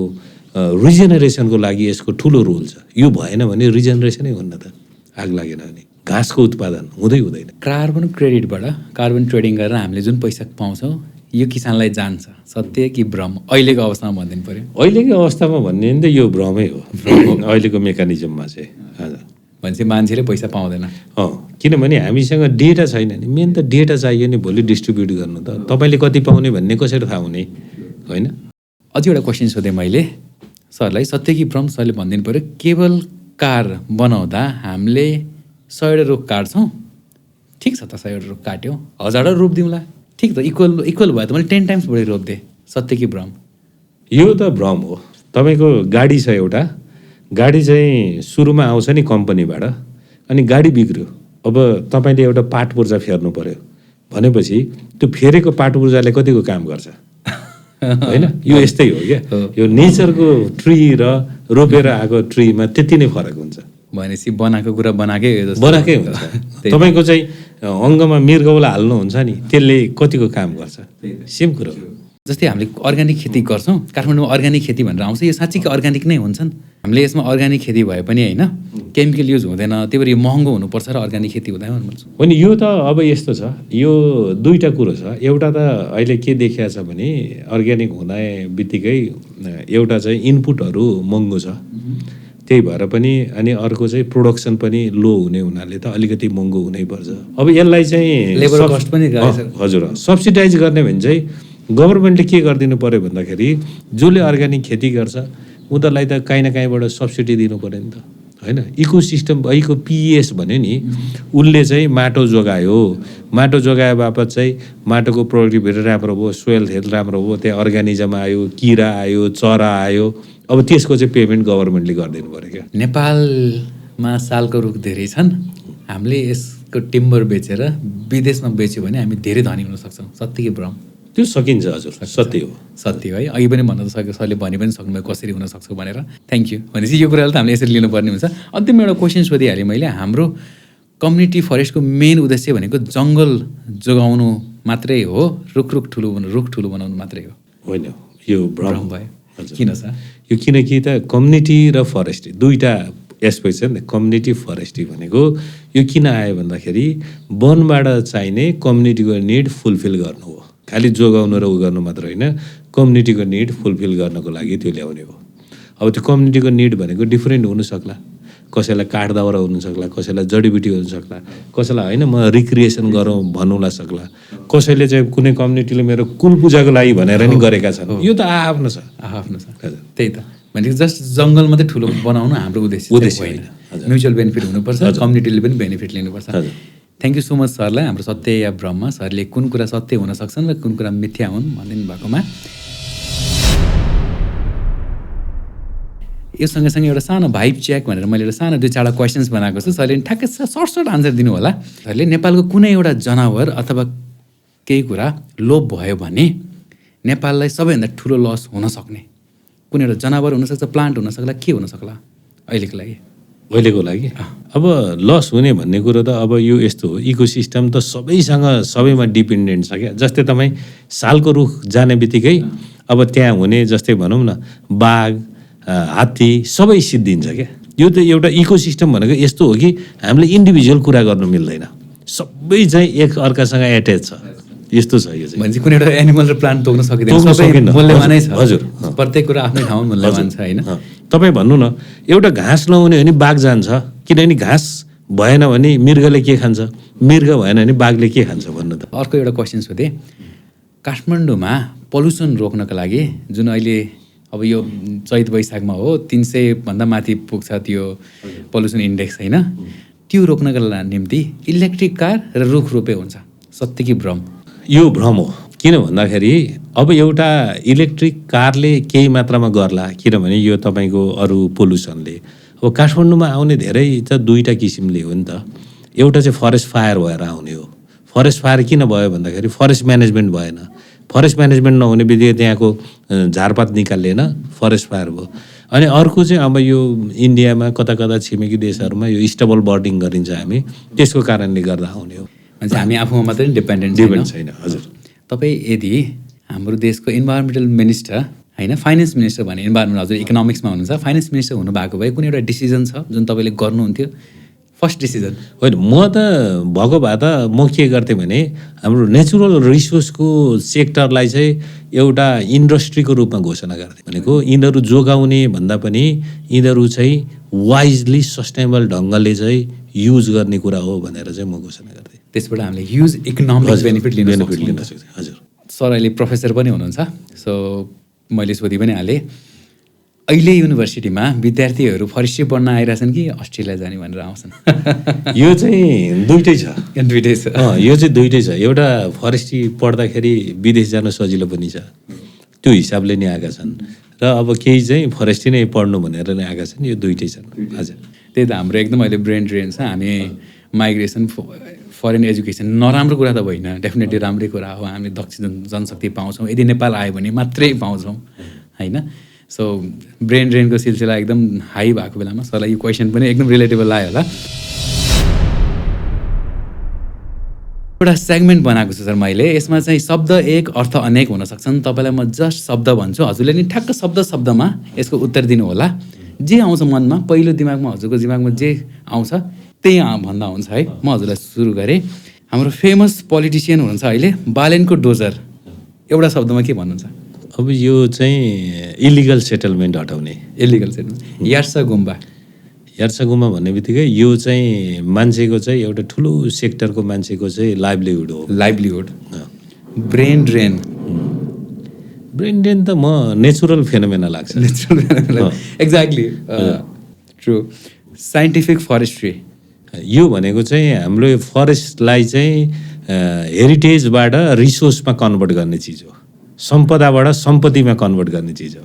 रिजेनेरेसनको लागि यसको ठुलो रोल छ। यो भएन भने रिजेनेरेसनै हुन्न त, आग लागेन भने घाँसको उत्पादन हुँदैन।
कार्बन क्रेडिटबाट कार्बन ट्रेडिङ गरेर हामीले जुन पैसा पाउँछौँ यो किसानलाई जान्छ, सत्य कि भ्रम अहिलेको अवस्थामा भनिदिनु पर्यो?
अहिलेको अवस्थामा भन्ने नि त यो भ्रमै हो अहिलेको मेकानिजममा चाहिँ। हजुर,
भनेपछि मान्छेले पैसा पाउँदैन।
किनभने हामीसँग डेटा छैन नि, मेन त डेटा चाहियो नि भोलि डिस्ट्रिब्युट गर्नु त। तपाईँले कति पाउने भन्ने कसरी थाहा हुने होइन।
अझै एउटा क्वेसन सोधेँ मैले सरलाई, सत्य कि भ्रम? सरले भनिदिनु पऱ्यो। केबल कार बनाउँदा हामीले 100 रुख काट्छौँ, ठिक छ त, 100 रुख काट्यौँ, 1000 रोप दिउँला, ठिक त, इक्वल भयो त मैले 10 टाइम्स बढी रोपिदिएँ, सत्य कि भ्रम?
यो त भ्रम हो। तपाईँको गाडी छ एउटा, गाडी चाहिँ सुरुमा आउँछ नि कम्पनीबाट, अनि गाडी बिग्रियो, अब तपाईँले एउटा पाट पूर्जा फेर्नु पऱ्यो भनेपछि त्यो फेरेको पाट पूर्जाले कतिको काम गर्छ होइन। यो यस्तै हो क्या, यो नेचरको ट्री र रोपेर आएको ट्रीमा त्यति नै फरक हुन्छ।
भनेपछि बनाएको कुरा बनाएकै
हुन्छ। तपाईँको चाहिँ अङ्गमा मृगौला हाल्नुहुन्छ नि, त्यसले कतिको काम गर्छ, सेम कुरो हो।
जस्तै हामीले अर्ग्यानिक खेती गर्छौँ, काठमाडौँमा अर्ग्यानिक खेती भनेर आउँछ, यो साँच्चीकै अर्ग्यानिक नै हुन्छन्? हामीले यसमा अर्ग्यानिक खेती भए पनि होइन केमिकल युज हुँदैन, त्यही भएर यो महँगो हुनुपर्छ र अर्ग्यानिक खेती हुँदैन भन्छु।
अनि यो त अब यस्तो छ, यो दुईवटा कुरो छ। एउटा त अहिले के देखिया छ भने अर्ग्यानिक हुने बित्तिकै एउटा चाहिँ इनपुटहरू महँगो छ, त्यही भएर पनि, अनि अर्को चाहिँ प्रोडक्सन पनि लो हुने हुनाले त अलिकति महँगो हुनैपर्छ। अब यसलाई चाहिँ
लेबर कस्ट पनि
हजुर सब्सिडाइज गर्ने भने चाहिँ गभर्मेन्टले के गरिदिनु पऱ्यो भन्दाखेरि जसले अर्ग्यानिक खेती गर्छ उनीहरूलाई त काहीँ न काहीँबाट सब्सिडी दिनु पऱ्यो नि त होइन। इकोसिस्टम अहिलेको पिएस भन्यो नि, उसले चाहिँ माटो जोगायो, माटो जोगाए बापत चाहिँ माटोको प्रोडक्टिभिटी राम्रो भयो, सोयल हेल्थ राम्रो भयो, त्यहाँ अर्गानिजम आयो, किरा आयो, चरा आयो, अब त्यसको चाहिँ पेमेन्ट गभर्मेन्टले गरिदिनु पऱ्यो क्या।
नेपालमा सालको रुख धेरै छन्, हामीले यसको टिम्बर बेचेर विदेशमा बेच्यो भने हामी धेरै धनी हुन सक्छौँ, सत्य कि भ्रम?
त्यो सकिन्छ हजुर, सत्य हो।
सत्य है, अघि पनि भन्न त सक्यो सरले, भनि पनि सक्नुभयो कसरी हुनसक्छ भनेर। Thank you. भनेपछि यो कुरालाई त हामीले यसरी लिनुपर्ने हुन्छ। अन्तिम एउटा क्वेसन सोधिहालेँ मैले, हाम्रो कम्युनिटी फरेस्टको मेन उद्देश्य भनेको जङ्गल जोगाउनु मात्रै हो, रुख ठुलो बनाउनु मात्रै हो?
होइन, यो भ्रम
भयो। किन सर?
यो किनकि त कम्युनिटी र फरेस्ट दुईवटा एस्पेक्ट छ नि त। कम्युनिटी फरेस्ट्री भनेको यो किन आयो भन्दाखेरि वनबाट चाहिने कम्युनिटीको निड फुलफिल गर्नु हो, खालि जोगाउनु र उ गर्नु मात्र होइन, कम्युनिटीको निड फुलफिल गर्नको लागि त्यो ल्याउने हो। अब त्यो कम्युनिटीको निड भनेको डिफ्रेन्ट हुनसक्ला, कसैलाई काठ दाउरा हुनसक्ला, कसैलाई जडीबुटी हुनसक्ला, कसैलाई होइन म रिक्रिएसन गरौँ भन्नुला सक्ला, कसैले चाहिँ कुनै कम्युनिटीले मेरो कुल पूजाको लागि भनेर नि गरेका छन्। यो त आफ्नो छ,
आफ्नो छ। त्यही त भनेको जस्ट जङ्गल मात्रै ठुलो बनाउनु हाम्रो उद्देश्य होइन। म्युचुअल बेनिफिट हुनुपर्छ, कम्युनिटीले पनि बेनिफिट लिनुपर्छ। थ्याङ्क यू सो मच सरलाई। हाम्रो सत्य या ब्रह्म सरले कुन कुरा सत्य हुन सक्छन् र कुन कुरा मिथ्या हुन् भनिदिनु भएकोमा। यो सँगसँगै एउटा सानो भाइब चेक भनेर मैले एउटा सानो 2-4 क्वेसन्स बनाएको छु। सरले ठ्याक्कै सर्ट आन्सर दिनु होला। सरले नेपालको कुनै एउटा जनावर अथवा केही कुरा लोप भयो भने नेपाललाई सबैभन्दा ठुलो लस हुन सक्ने कुनै एउटा जनावर हुनसक्छ, प्लान्ट हुनसक्ला, के हुनसक्ला अहिलेको लागि?
अहिलेको लागि अब लस हुने भन्ने कुरो त अब यो यस्तो हो, इकोसिस्टम त सबैसँग सबैमा डिपेन्डेन्ट छ क्या। जस्तै तपाईँ सालको रुख जाने बित्तिकै अब त्यहाँ हुने जस्तै भनौँ न बाघ, हात्ती सबै सिद्धिन्छ क्या। यो त एउटा इकोसिस्टम भनेको यस्तो हो कि हामीले इन्डिभिजुअल कुरा गर्नु मिल्दैन, सबै चाहिँ एक अर्कासँग एट्याच छ, यस्तो छ यो चाहिँ।
भनेपछि कुनै एउटा एनिमल र प्लान्ट तोक्न सकिँदैन, सबै मूल्यमानै छ।
हजुर,
प्रत्येक कुरा आफ्नै ठाउँमा मूल्यवान छ होइन।
तपाईँ भन्नु न एउटा घाँस नहुने भने बाघ जान्छ, किनभने घाँस भएन भने मृगले के खान्छ, मृग भएन भने बाघले के खान्छ भन्नु त।
अर्को एउटा क्वेसन सोधेँ, काठमाडौँमा पल्युसन रोक्नको लागि जुन अहिले अब यो चैत वैशाखमा हो 300 भन्दा माथि पुग्छ त्यो पल्युसन इन्डेक्स होइन, त्यो रोक्नको निम्ति इलेक्ट्रिक कार र रुख रोपे हुन्छ, सत्य कि भ्रम?
यो भ्रम हो। किन भन्दाखेरि अब एउटा इलेक्ट्रिक कारले केही मात्रामा गर्ला, किनभने यो तपाईँको अरू पोल्युसनले अब काठमाडौँमा आउने धेरै त 2टा किसिमले हो नि त। एउटा चाहिँ फरेस्ट फायर भएर आउने हो। फरेस्ट फायर किन भयो भन्दाखेरि फरेस्ट म्यानेजमेन्ट भएन। फरेस्ट म्यानेजमेन्ट नहुने बित्तिकै त्यहाँको झारपात निकालिएन, फरेस्ट फायर भयो। अनि अर्को चाहिँ अब यो इन्डियामा कता कता छिमेकी देशहरूमा यो स्टेबल बर्डिङ गरिन्छ हामी, त्यसको कारणले गर्दा आउने हो।
भनेपछि हामी आफूमा मात्रै डिपेन्डेन्ट
छैन। हजुर,
तपाईँ यदि हाम्रो देशको इन्भाइरोमेन्टल मिनिस्टर होइन, फाइनेन्स मिनिस्टर भने इन्भाइरोमेन्ट हजुर इकोनोमिक्समा हुनुहुन्छ, फाइनेन्स मिनिस्टर हुनुभएको भए कुनै एउटा डिसिजन छ जुन तपाईँले गर्नुहुन्थ्यो, फर्स्ट डिसिजन?
होइन, म त भएको भए त म के गर्थेँ भने हाम्रो नेचुरल रिसोर्सको सेक्टरलाई चाहिँ एउटा इन्डस्ट्रीको रूपमा घोषणा गर्थेँ। भनेको यिनीहरू जोगाउने भन्दा पनि यिनीहरू चाहिँ वाइजली सस्टेनेबल ढङ्गले चाहिँ युज गर्ने कुरा हो भनेर चाहिँ म घोषणा गर्थेँ।
त्यसबाट हामीले ह्युज इकोनोमिक बेनिफिट लिन
सक्छौँ। हजुर,
सर अहिले प्रोफेसर पनि हुनुहुन्छ, सो मैले सोधि पनि हालेँ, अहिले युनिभर्सिटीमा विद्यार्थीहरू फरेस्ट्री पढ्न आइरहेछन् कि अस्ट्रेलिया जाने भनेर आउँछन्?
यो चाहिँ दुइटै छ।
दुइटै छ।
यो चाहिँ दुइटै छ। एउटा फरेस्ट्री पढ्दाखेरि विदेश जान सजिलो पनि छ, त्यो हिसाबले नै आएका छन्, र अब केही चाहिँ फरेस्ट्री नै पढ्नु भनेर नै आएका छन्। यो दुइटै छन्। हजुर,
त्यही त हाम्रो एकदम अहिले ब्रेन ड्रेन छ। हामी माइग्रेसन, फरेन एजुकेसन नराम्रो कुरा त होइन, डेफिनेटली राम्रै कुरा हो। हामी दक्ष जनशक्ति पाउँछौँ, यदि नेपाल आयो भने मात्रै पाउँछौँ होइन। सो ब्रेन ड्रेनको सिलसिला एकदम हाई भएको बेलामा सरलाई यो क्वेसन पनि एकदम रिलेटेबल लाग्यो होला। एउटा सेगमेन्ट बनाएको छु सर मैले, यसमा चाहिँ शब्द एक अर्थ अनेक हुन सक्छन्। तपाईँलाई म जस्ट शब्द भन्छु, हजुरले नि ठ्याक्क शब्दमा यसको उत्तर दिनु होला। जे आउँछ मनमा, पहिलो दिमागमा हजुरको दिमागमा जे आउँछ त्यही भन्दा हुन्छ है। म हजुरलाई सुरु गरेँ। हाम्रो फेमस पोलिटिसियन हुनुहुन्छ अहिले बालेनको डोजर, एउटा शब्दमा के भन्नुहुन्छ?
अब यो चाहिँ इलिगल सेटलमेन्ट हटाउने।
Illegal settlement. यार्सा गुम्बा।
यार्सा गुम्बा भन्ने बित्तिकै यो चाहिँ मान्छेको चाहिँ एउटा ठुलो सेक्टरको मान्छेको चाहिँ लाइभलीहुड हो।
Livelihood. Brain drain.
Brain drain त म नेचुरल फेनोमेना लाग्छ।
Natural phenomena, exactly true. Scientific forestry,
यो भनेको चाहिँ हाम्रो फरेस्टलाई चाहिँ हेरिटेजबाट रिसोर्समा कन्भर्ट गर्ने चिज हो, सम्पदाबाट सम्पत्तिमा कन्भर्ट गर्ने चिज हो।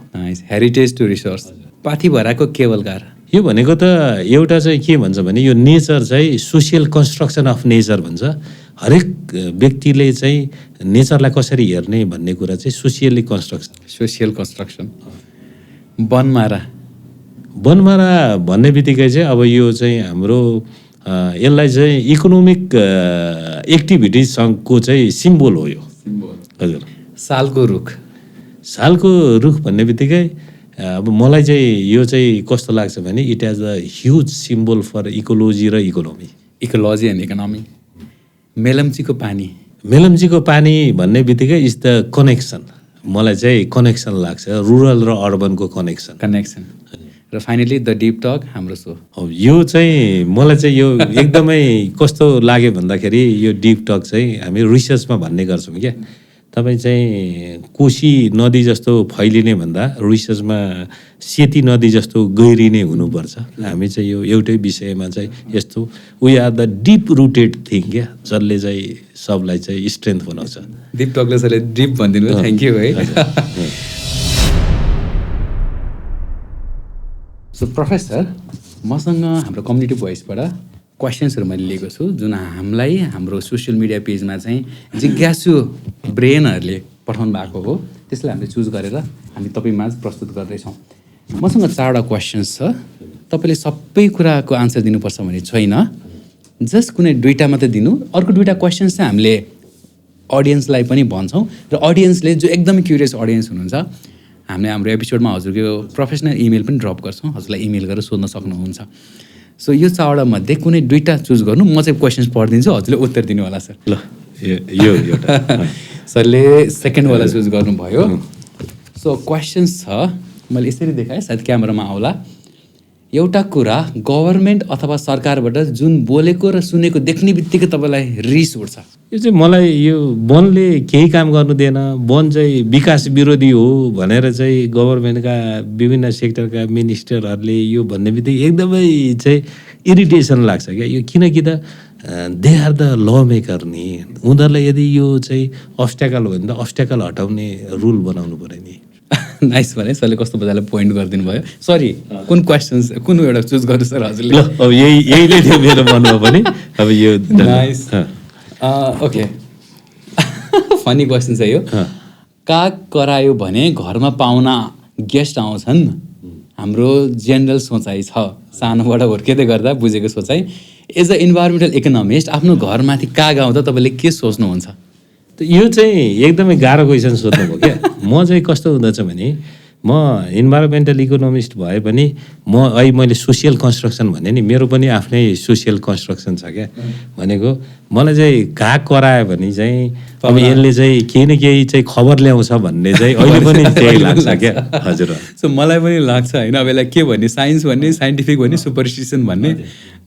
Heritage to resource. पाथी भराको केबल कार,
यो भनेको त एउटा चाहिँ के भन्छ भने यो नेचर चाहिँ सोसियल कन्स्ट्रक्सन अफ नेचर भन्छ। हरेक व्यक्तिले चाहिँ नेचरलाई कसरी हेर्ने भन्ने कुरा चाहिँ सोसियल कन्स्ट्रक्सन। बनमारा। बनमारा भन्ने बित्तिकै चाहिँ अब यो चाहिँ हाम्रो यसलाई चाहिँ इकोनोमिक एक्टिभिटिजको चाहिँ सिम्बोल हो यो। हजुर।
सालको रुख।
सालको रुख भन्ने बित्तिकै अब मलाई चाहिँ यो चाहिँ कस्तो लाग्छ भने it has a huge symbol for ecology र इकोनोमी।
Ecology and economy. मेलम्चीको पानी।
मेलम्चीको पानी भन्ने बित्तिकै इज द कनेक्सन। मलाई चाहिँ कनेक्सन लाग्छ, रुरल र अर्बनको कनेक्सन।
र फाइनली द डिप टक हाम्रो सो।
यो चाहिँ मलाई चाहिँ यो एकदमै कस्तो लाग्यो भन्दाखेरि यो डिप टक चाहिँ हामी रिसर्चमा भन्ने गर्छौँ क्या। तपाईँ चाहिँ कोशी नदी जस्तो फैलिने भन्दा रिसर्चमा सेती नदी जस्तो गहिरिने हुनुपर्छ। हामी चाहिँ यो एउटै विषयमा चाहिँ यस्तो we are the deep rooted thing क्या, जसले चाहिँ सबलाई चाहिँ स्ट्रेन्थ बनाउँछ।
डिप टकले सरले डिप भनिदिनु भयो, थ्याङ्क यू है। सो प्रोफेसर, मसँग हाम्रो कम्युनिटी भोइसबाट क्वेसन्सहरू मैले लिएको छु जुन हामीलाई हाम्रो सोसियल मिडिया पेजमा चाहिँ जिज्ञासु ब्रेनहरूले पठाउनु भएको हो, त्यसलाई हामीले चुज गरेर हामी तपाईँमाझ प्रस्तुत गर्दैछौँ। मसँग 4वटा क्वेसन्स छ, तपाईँले सबै कुराको आन्सर दिनुपर्छ भन्ने छैन, जस्ट कुनै 2टा मात्रै दिनु। अर्को 2टा क्वेसन्स चाहिँ हामीले अडियन्सलाई पनि भन्छौँ र अडियन्सले जो एकदमै क्युरियस अडियन्स हुनुहुन्छ हामीले हाम्रो एपिसोडमा हजुरको प्रोफेसनल इमेल पनि ड्रप गर्छौँ, हजुरलाई इमेल गरेर सोध्न सक्नुहुन्छ। सो यो 4वटा मध्ये कुनै 2टा चुज गर्नु, म चाहिँ क्वेसन्स पढिदिन्छु, हजुरले उत्तर दिनु होला सर।
ल यो एउटा
सरले सेकेन्डवाला चुज गर्नुभयो। सो क्वेसन्स छ, मैले यसरी देखाएँ, सायद क्यामेरामा आउला। एउटा कुरा गभर्मेन्ट अथवा सरकारबाट जुन बोलेको र सुनेको देख्ने बित्तिकै तपाईँलाई रिस उठ्छ।
यो चाहिँ मलाई यो वनले केही काम गर्नु दिएन, वन चाहिँ विकास विरोधी हो भनेर चाहिँ गभर्मेन्टका विभिन्न सेक्टरका मिनिस्टरहरूले यो भन्ने बित्तिकै एकदमै चाहिँ इरिटेसन लाग्छ क्या। यो किनकि त they are the lawmaker नि, उनीहरूलाई यदि यो चाहिँ अब्स्ट्याकल हो भने त अब्स्ट्याकल हटाउने रुल बनाउनु पऱ्यो नि।
नाइस भने सरले कस्तो मजाले पोइन्ट गरिदिनु भयो। सरी, कुन क्वेसन्स कुन एउटा चुज गर्नु सर हजुरले?
ल अब यही नै थियो मेरो मनमा पनि। अब यो
नाइस, ओके। फनी क्वेसन छ यो। काग करायो भने घरमा पाहुना गेस्ट आउँछन्, हाम्रो जेनरल सोचाइ छ, सानोबाट हुर्किँदै गर्दा बुझेको सोचाइ। एज अ इन्भाइरोमेन्टल इकोनोमिस्ट आफ्नो घरमाथि काग आउँदा तपाईँले के सोच्नुहुन्छ?
यो चाहिँ एकदमै गाह्रो क्वेसन सोध्नुभयो क्या। म चाहिँ कस्तो हुँदछ भने म इन्भाइरोमेन्टल इकोनोमिस्ट भए पनि अहिले मैले सोसियल कन्स्ट्रक्सन भने नि, मेरो पनि आफ्नै सोसियल कन्स्ट्रक्सन छ क्या। भनेको मलाई चाहिँ काग करायो भने चाहिँ अब यसले चाहिँ केही न केही चाहिँ खबर ल्याउँछ भन्ने चाहिँ अहिले पनि त्यही लाग्छ क्या। हजुर,
सो मलाई पनि लाग्छ होइन, अब यसलाई के भन्ने, साइन्स भन्ने, साइन्टिफिक भन्ने, सुपरस्टिसन भन्ने।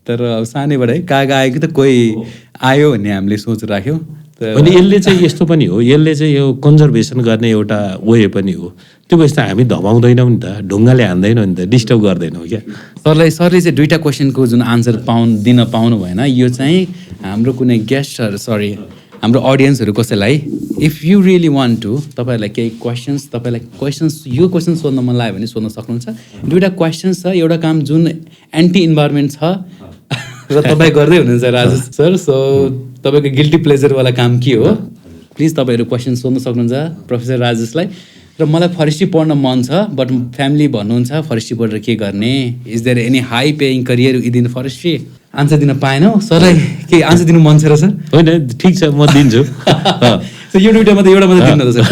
तर अब सानैबाट है काग आयो कि त कोही आयो भन्ने हामीले सोच राख्यौँ।
अनि यसले चाहिँ यस्तो पनि हो, यसले चाहिँ यो कन्जर्भेसन गर्ने एउटा वे पनि हो। त्यो भएपछि त हामी धमाउँदैनौँ नि त, ढुङ्गाले हान्दैनौँ नि त, डिस्टर्ब गर्दैनौँ क्या।
सरले चाहिँ 2टा क्वेसनको जुन आन्सर दिन पाउनु भएन। यो चाहिँ हाम्रो कुनै गेस्टहरू, सरी हाम्रो अडियन्सहरू कसैलाई if you really want to, तपाईँहरूलाई केही क्वेसन्स, तपाईँलाई यो क्वेसन सोध्न मन लाग्यो भने सोध्न सक्नुहुन्छ। 2टा क्वेसन्स छ, एउटा काम जुन एन्टी इन्भाइरोमेन्ट छ र तपाईँ गर्दै हुनुहुन्छ राजेश सर। सो तपाईँको गिल्टी प्लेजरवाला काम के हो, प्लिज तपाईँहरू क्वेसन सोध्न सक्नुहुन्छ प्रोफेसर राजेशलाई। र मलाई फरेस्ट्री पढ्न मन छ, बट फ्यामिली भन्नुहुन्छ फरेस्ट्री पढेर के गर्ने, is there any high paying career within forestry? Answer दिन पाएनौ सरलाई, के आन्सर दिनु मन छ र सर?
होइन, ठिक छ, म दिन्छु।
यो 2टा मात्रै, एउटा मात्रै दिनु सर।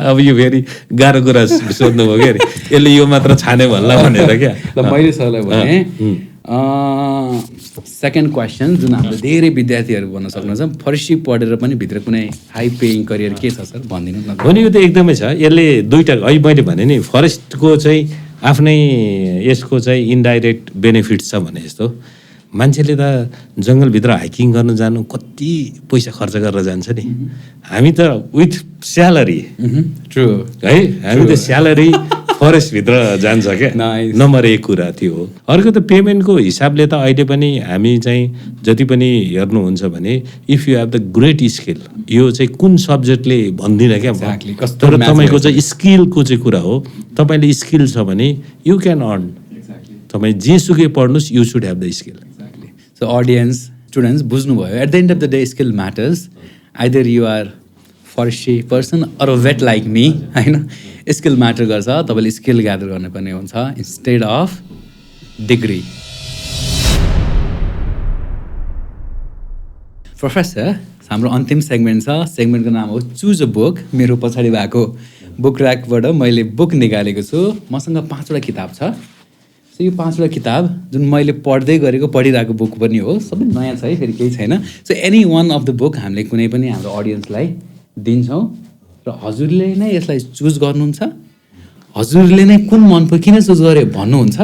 अब यो फेरि गाह्रो कुरा सोध्नुभयो क्या, यसले यो मात्र छाने भन्ला भनेर क्या।
ल मैले सरलाई भने सेकेन्ड क्वेसन जुन हाम्रो धेरै विद्यार्थीहरू भन्न सक्नुहुन्छ, फरेस्ट्री पढेर पनि भित्र कुनै हाई पेइङ करियर के छ सर भनिदिनु न।
हो नि, यो त एकदमै छ। यसले 2टा, अहिले मैले भने नि फरेस्टको चाहिँ आफ्नै यसको चाहिँ इन्डाइरेक्ट बेनिफिट्स छ भने जस्तो मान्छेले त जङ्गलभित्र हाइकिङ गर्न जानु कति पैसा खर्च गरेर जान्छ नि। हामी त विथ स्यालेरी,
ट्रु
है, हामी त स्यालेरी फरेस्टभित्र जान्छ क्या। नम्बर 1 कुरा त्यो हो। अर्को त पेमेन्टको हिसाबले त अहिले पनि हामी चाहिँ जति पनि हेर्नुहुन्छ भने if you have the great skill, यो चाहिँ कुन सब्जेक्टले भन्दिनँ क्या, तर तपाईँको चाहिँ स्किलको चाहिँ कुरा हो। तपाईँले स्किल छ भने यु क्यान अर्न। तपाईँ जेसुकै पढ्नुहोस्, you should have the skill.
So audience, students बुझ्नुभयो, at the end of the day skill matters. Either you are forestry person or vet like me, होइन, स्किल म्याटर गर्छ। तपाईँले skill gather गर्नुपर्ने हुन्छ instead of degree. Professor, हाम्रो अन्तिम segment छ, सेगमेन्टको नाम हो चुज अ बुक। मेरो पछाडि भएको बुक ऱ्याकबाट मैले बुक निकालेको छु। मसँग 5वटा किताब छ। सो यो 5वटा किताब जुन मैले पढिरहेको बुक पनि हो, सबै नयाँ छ है, फेरि केही छैन। So any one of the book हामीले कुनै पनि हाम्रो अडियन्सलाई दिन्छौँ र हजुरले नै यसलाई चुज गर्नुहुन्छ। हजुरले नै कुन मन पऱ्यो किन चुज गऱ्यो भन्नुहुन्छ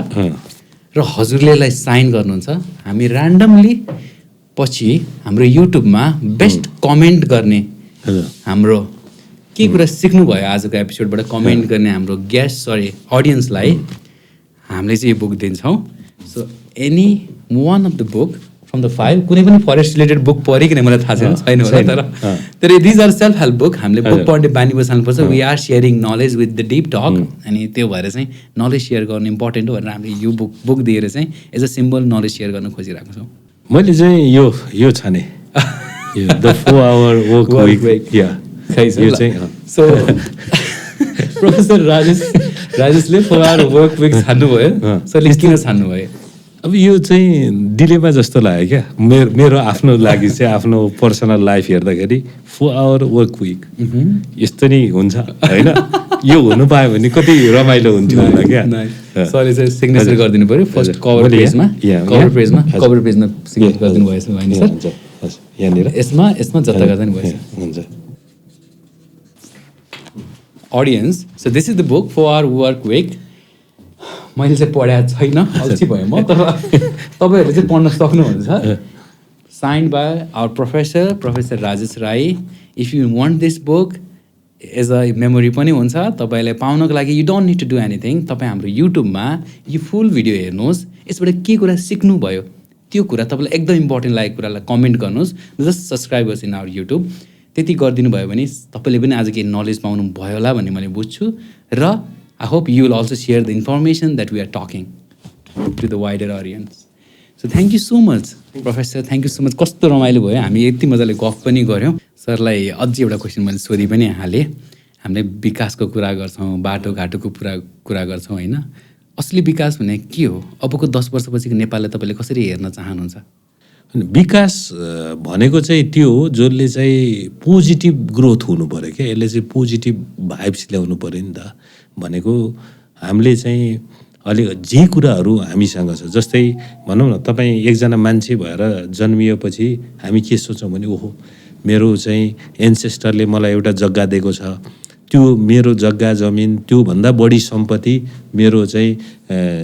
र हजुरले यसलाई साइन गर्नुहुन्छ। हामी ऱ्यान्डमली पछि हाम्रो युट्युबमा बेस्ट कमेन्ट गर्ने हाम्रो के कुरा सिक्नुभयो आजको एपिसोडबाट कमेन्ट गर्ने हाम्रो अडियन्सलाई हामीले चाहिँ यो बुक दिन्छौँ। So any one of the book from the 5 कुनै पनि फरेस्ट रिलेटेड बुक पढ्यो किन मलाई थाहा छैन होला तर these are self help book. हामीले बुक पढ्ने बानी बसाल्नुपर्छ। We are sharing knowledge with the deep talk अनि त्यो भएर चाहिँ नलेज सेयर गर्नु इम्पोर्टेन्ट हो भनेर हामीले यो बुक दिएर चाहिँ as a symbol knowledge share गर्न खोजिरहेको छौँ।
मैले चाहिँ यो छाने द 4 hour work week यो चाहिँ
सो प्रोफेसर राजेशले 4 hour work week छान्नुभयो। सो किन छान्नुभयो?
अब यो चाहिँ डिलेमा जस्तो लाग्यो क्या मेरो आफ्नो लागि चाहिँ आफ्नो पर्सनल लाइफ हेर्दाखेरि 4 hour work week यस्तो नि हुन्छ होइन। यो हुनु पायो भने कति रमाइलो हुन्थ्यो होला क्या।
सरले चाहिँ सिग्नेचर गरिदिनु पऱ्यो फर्स्ट कभर पेजमा सिग्नेचर गरिदिनु भएछ होइन सर
यहाँनिर
यसमा जता गर्दा नि भएछ
हुन्छ।
Audience so this is the book 4 hour work week। मैले चाहिँ पढाएको छैन अल्छी भयो म तर तपाईँहरूले चाहिँ पढ्न सक्नुहुन्छ। Signed by our professor Rajesh Rai. If you want this book as a memory पनि हुन्छ तपाईँलाई पाउनको लागि। You don't need to do anything. तपाईँ हाम्रो युट्युबमा यो फुल भिडियो हेर्नुहोस्। यसबाट के कुरा सिक्नुभयो त्यो कुरा तपाईँलाई एकदम इम्पोर्टेन्ट लागेको कुरालाई कमेन्ट गर्नुहोस्। Just subscribers in our YouTube त्यति गरिदिनु भयो भने तपाईँले पनि आज केही नलेज पाउनु भयो होला भन्ने मैले बुझ्छु। र I hope you will also share the information that we are talking to the wider audience. So thank you so much, Professor. Thank you so much. कस्तो रमाइलो भयो। हामी यति मजाले गफ पनि गऱ्यौँ। सरलाई अझै एउटा क्वेसन मैले सोधि पनि हालेँ। हामीले विकासको कुरा गर्छौँ, बाटोघाटोको कुरा गर्छौँ होइन। असली विकास भने के हो? अबको 10 वर्षपछिको नेपाललाई तपाईँले कसरी हेर्न चाहनुहुन्छ?
विकास भनेको चाहिँ त्यो हो जसले चाहिँ पोजिटिभ ग्रोथ हुनु पऱ्यो क्या। यसले चाहिँ पोजिटिभ भाइब्स ल्याउनु पऱ्यो नि त। भनेको हामीले चाहिँ अलिक जे कुराहरू हामीसँग छ जस्तै भनौँ न तपाईँ एकजना मान्छे भएर जन्मिएपछि हामी के सोच्छौँ भने ओहो मेरो चाहिँ एन्सेस्टरले मलाई एउटा जग्गा दिएको छ त्यो मेरो जग्गा जमिन त्योभन्दा बढी सम्पत्ति मेरो चाहिँ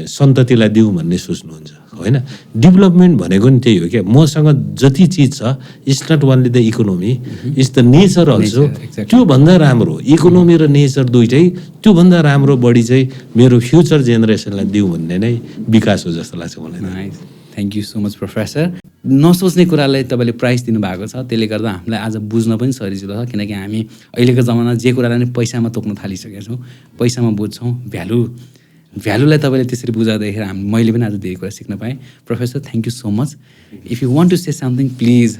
सन्ततिलाई दिउँ भन्ने सोच्नुहुन्छ होइन। डेभलपमेन्ट भनेको नि त्यही हो क्या। मसँग जति चिज छ it's not only the economy it's the nature also. त्योभन्दा राम्रो इकोनोमी र नेचर दुइटै त्योभन्दा राम्रो बढी चाहिँ मेरो फ्युचर जेनेरेसनलाई दिउँ भन्ने नै विकास हो जस्तो लाग्छ मलाई।
Thank you so much professor. नसोच्ने कुरालाई तपाईँले प्राइस दिनुभएको छ त्यसले गर्दा हामीलाई आज बुझ्न पनि सजिलो छ किनकि हामी अहिलेको जमाना जे कुरालाई नै पैसामा तोक्न थालिसकेका छौँ। पैसामा बुझ्छौँ भ्यालुलाई तपाईँले त्यसरी बुझाउँदाखेरि मैले पनि आज धेरै कुरा सिक्न पाएँ। Professor thank you so much. If you want to say something please.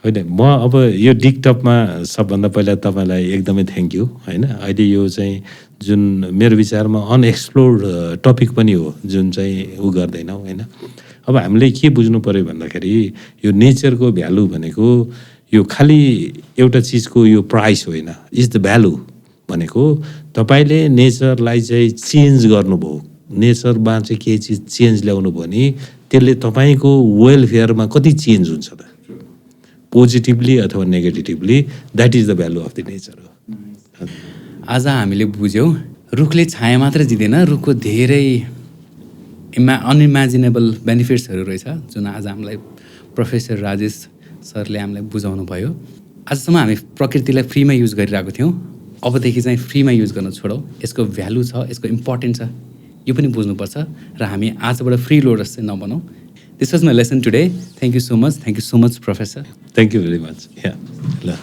होइन म अब यो डिकटपमा सबभन्दा पहिला तपाईँलाई एकदमै थ्याङ्क यू होइन। अहिले यो चाहिँ जुन मेरो विचारमा अनएक्सप्लोर्ड टपिक पनि हो जुन चाहिँ गर्दैनौँ होइन। अब हामीले के बुझ्नु पऱ्यो भन्दाखेरि यो नेचरको भ्यालु भनेको यो खालि एउटा चिजको यो प्राइस होइन इज द भ्यालु भनेको तपाईँले नेचरलाई चाहिँ चेन्ज गर्नुभयो। नेचरमा चाहिँ केही चिज चेन्ज ल्याउनु भयो भने त्यसले तपाईँको वेलफेयरमा कति चेन्ज हुन्छ त पोजिटिभली अथवा negatively that is the value of the nature हो।
आज हामीले बुझ्यौँ रुखले छाया मात्र दिँदैन रुखको धेरै अनइमेजिनेबल बेनिफिट्सहरू रहेछ जुन आज हामीलाई प्रोफेसर राजेश सरले हामीलाई बुझाउनु भयो। आजसम्म हामी प्रकृतिलाई फ्रीमा युज गरिरहेको थियौँ अबदेखि चाहिँ फ्रीमा युज गर्न छोडौँ। यसको भ्यालु छ यसको इम्पोर्टेन्ट छ यो पनि बुझ्नुपर्छ र हामी आजबाट फ्री लोडर्स चाहिँ नबनौँ। This was my lesson today. Thank you so much professor.
Thank you very much. ल